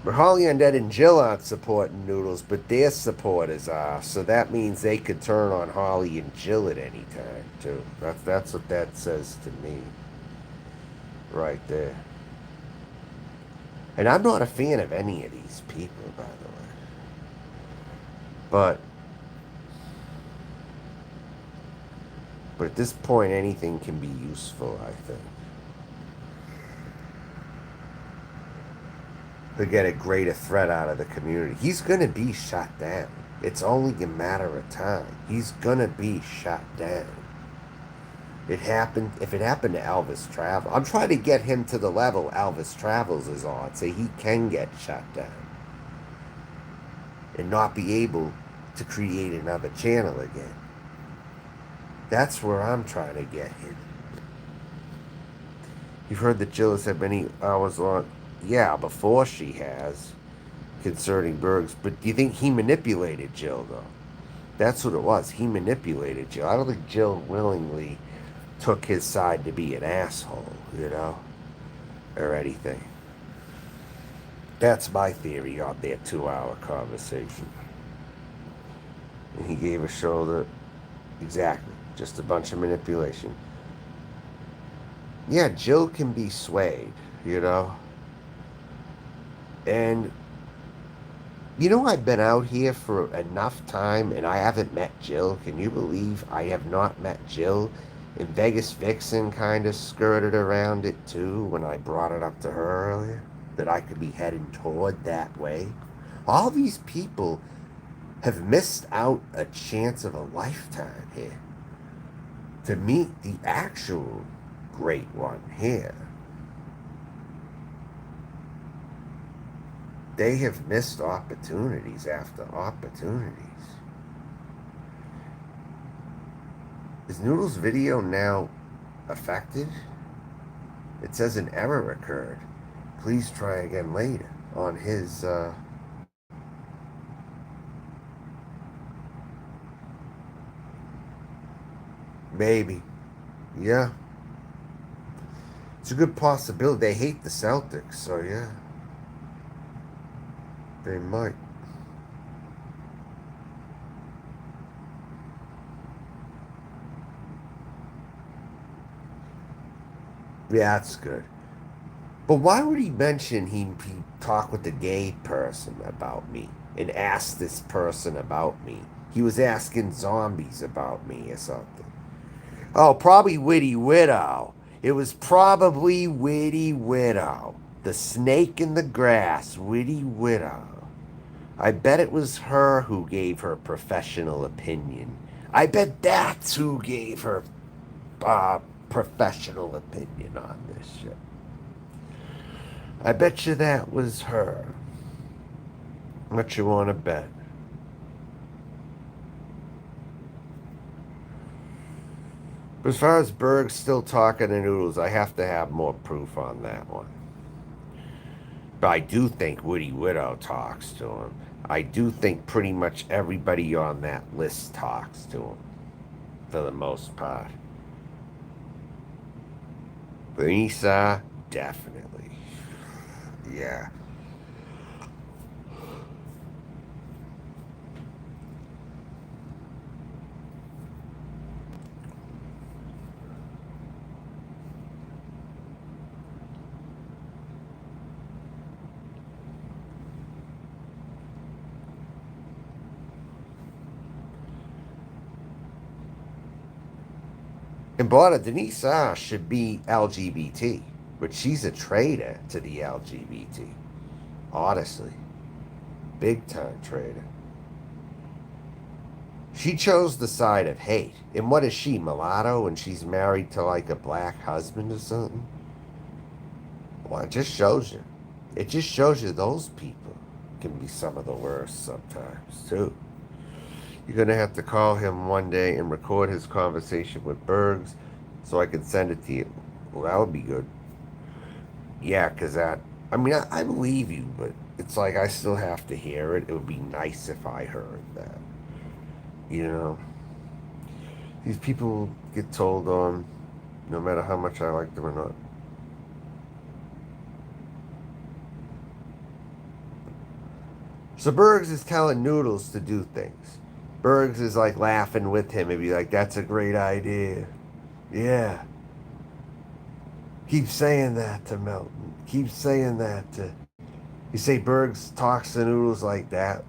But Holly Undead and Jill aren't supporting Noodles, but their supporters are. So that means they could turn on Holly and Jill at any time, too. That's what that says to me. Right there. And I'm not a fan of any of these people, by the way. But at this point, anything can be useful, I think. To get a greater threat out of the community. He's going to be shut down. It's only a matter of time. He's gonna be shot down. It happened. If it happened to Elvis Travel, I'm trying to get him to the level Elvis Travels is on, so he can get shut down and not be able to create another channel again. That's where I'm trying to get him. You've heard that Jill has had many hours on. Yeah, before she has concerning Bergs. But do you think he manipulated Jill though? That's what it was. He manipulated Jill. I don't think Jill willingly took his side to be an asshole, or anything. That's my theory on their 2 hour conversation. And he gave a shoulder. Exactly. Just a bunch of manipulation. Yeah, Jill can be swayed. And, I've been out here for enough time and I haven't met Jill. Can you believe I have not met Jill? And Vegas Vixen kind of skirted around it too when I brought it up to her earlier. That I could be heading toward that way. All these people have missed out a chance of a lifetime here to meet the actual great one here. They have missed opportunities after opportunities. Is Noodle's video now affected? It says an error occurred. Please try again later on his maybe. Yeah. It's a good possibility. They hate the Celtics, so yeah. They might. Yeah, that's good. But why would he mention he talked with the gay person about me and asked this person about me? He was asking zombies about me or something. Oh, probably Witty Widow. It was probably Witty Widow. The snake in the grass, Witty Widow. I bet it was her who gave her professional opinion. I bet that's who gave her professional opinion on this shit. I bet you that was her. What you want to bet? But as far as Berg's still talking to Noodles, I have to have more proof on that one. But I do think Woody Widow talks to him. I do think pretty much everybody on that list talks to him, for the most part. Vista, definitely. Yeah. And Bonna Denise should be LGBT, but she's a traitor to the LGBT. Honestly. Big time traitor. She chose the side of hate. And what is she, mulatto, and she's married to like a black husband or something? Well, it just shows you. It just shows you those people can be some of the worst sometimes, too. You're going to have to call him one day and record his conversation with Bergs so I can send it to you. Well, that would be good. Yeah, because I believe you, but it's like I still have to hear it. It would be nice if I heard that. You know? These people get told on no matter how much I like them or not. So Bergs is telling Noodles to do things. Bergs is like laughing with him and be like, that's a great idea. Yeah. Keep saying that to Melton. Keep saying that to. You say Bergs talks to Noodles like that.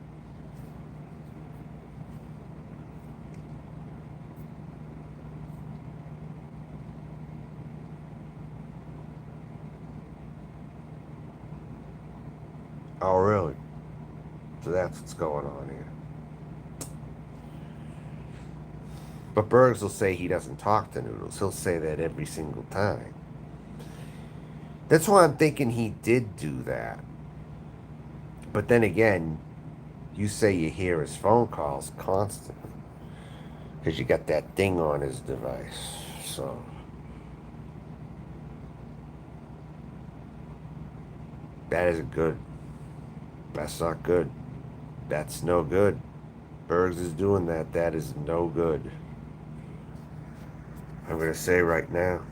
Oh, really? So that's what's going on here. But Bergs will say he doesn't talk to Noodles. He'll say that every single time. That's why I'm thinking he did do that. But then again, you say you hear his phone calls constantly because you got that thing on his device. So that isn't good. That's not good. That's no good. Bergs is doing that. That is no good. I'm going to say right now.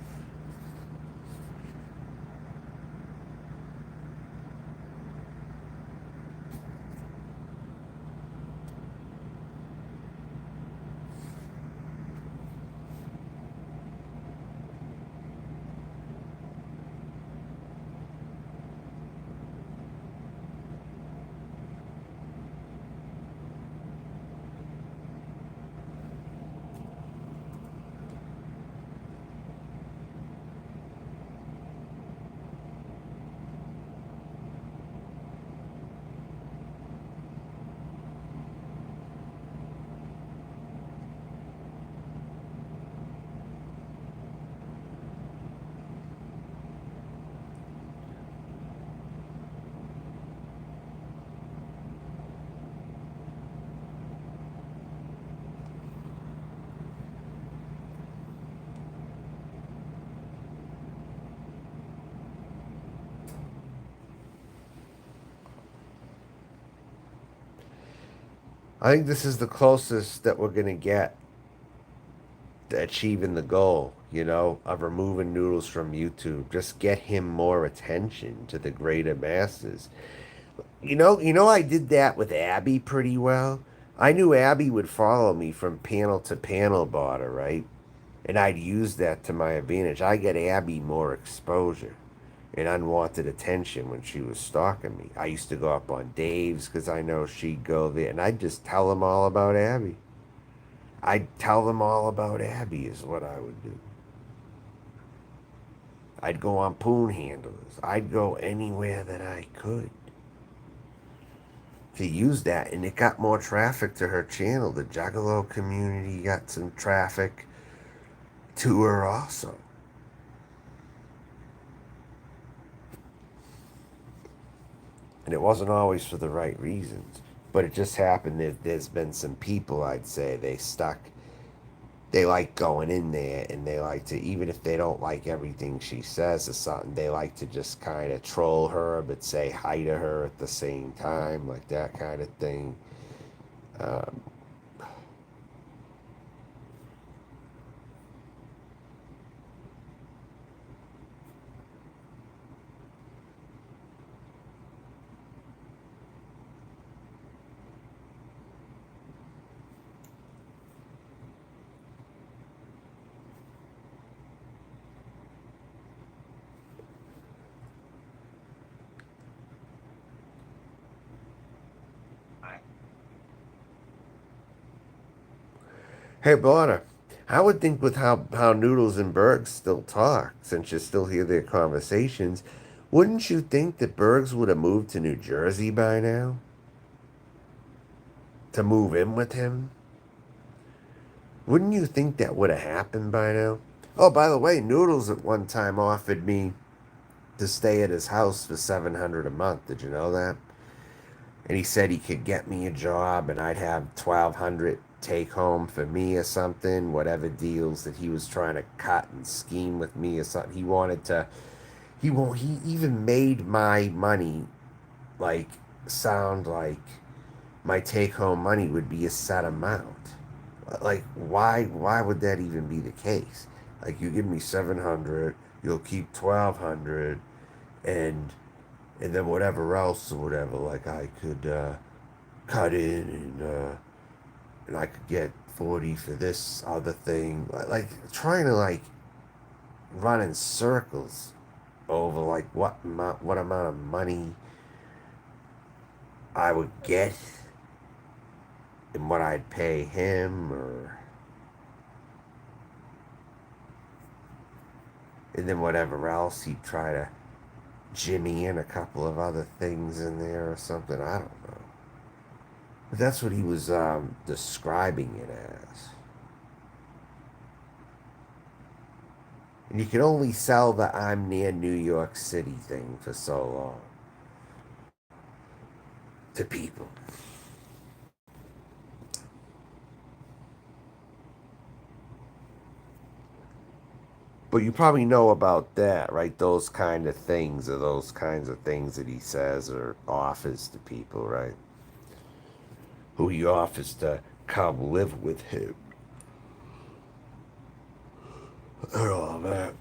I think this is the closest that we're going to get to achieving the goal, of removing Noodles from YouTube. Just get him more attention to the greater masses. I did that with Abby pretty well. I knew Abby would follow me from panel to panel barter, right? And I'd use that to my advantage. I get Abby more exposure and unwanted attention when she was stalking me. I used to go up on Dave's because I know she'd go there, and I'd just tell them all about Abby. I'd tell them all about Abby is what I would do. I'd go on Poon Handlers. I'd go anywhere that I could to use that, and it got more traffic to her channel. The Juggalo community got some traffic to her also. And it wasn't always for the right reasons, but it just happened that there's been some people, I'd say, they like going in there, and they like to, even if they don't like everything she says or something, they like to just kind of troll her but say hi to her at the same time, like that kind of thing. um, hey Bonner, I would think with how Noodles and Bergs still talk, since you still hear their conversations, wouldn't you think that Bergs would have moved to New Jersey by now to move in with him? Wouldn't you think that would have happened by now? Oh, by the way, Noodles at one time offered me to stay at his house for $700 a month. Did you know that? And he said he could get me a job, and I'd have 1,200 take home for me or something. Whatever deals that he was trying to cut and scheme with me or something. He wanted to. He even made my money like sound like my take home money would be a set amount. Like, why would that even be the case? Like, you give me 700, you'll keep 1,200, and then whatever else or whatever, like I could cut in, and I could get 40 for this other thing. Like trying to like run in circles over like what amount of money I would get and what I'd pay him, or and then whatever else he'd try to jimmy in a couple of other things in there or something. I don't know. But that's what he was describing it as. And you can only sell the I'm near New York City thing for so long to people. But you probably know about that, right? Those kind of things, or those kinds of things that he says or offers to people, right? Who he offers to come live with him and all that.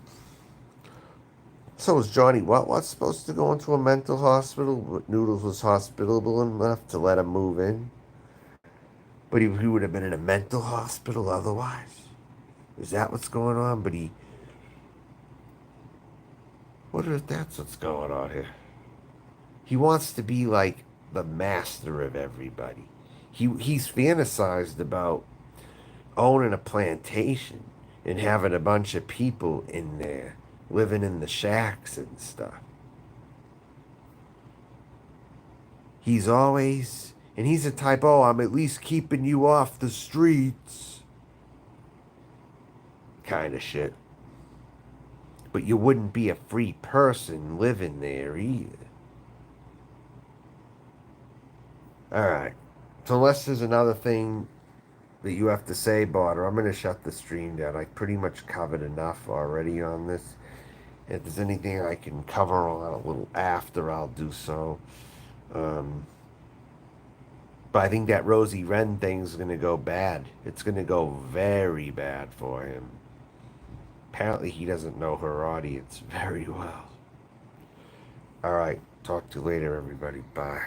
So was Johnny What supposed to go into a mental hospital? But Noodles was hospitable enough to let him move in, but he would have been in a mental hospital otherwise. Is that what's going on? But he, what if that's what's going on here? He wants to be like the master of everybody. He's fantasized about owning a plantation and having a bunch of people in there living in the shacks and stuff. He's always, and he's the type, oh, I'm at least keeping you off the streets kind of shit. But you wouldn't be a free person living there either. Alright. So unless there's another thing that you have to say, Barter, I'm going to shut the stream down. I pretty much covered enough already on this. If there's anything I can cover on a little after, I'll do so. Um, but I think that Rosie Wren thing's going to go bad. It's going to go very bad for him. Apparently, he doesn't know her audience very well. All right. Talk to you later, everybody. Bye.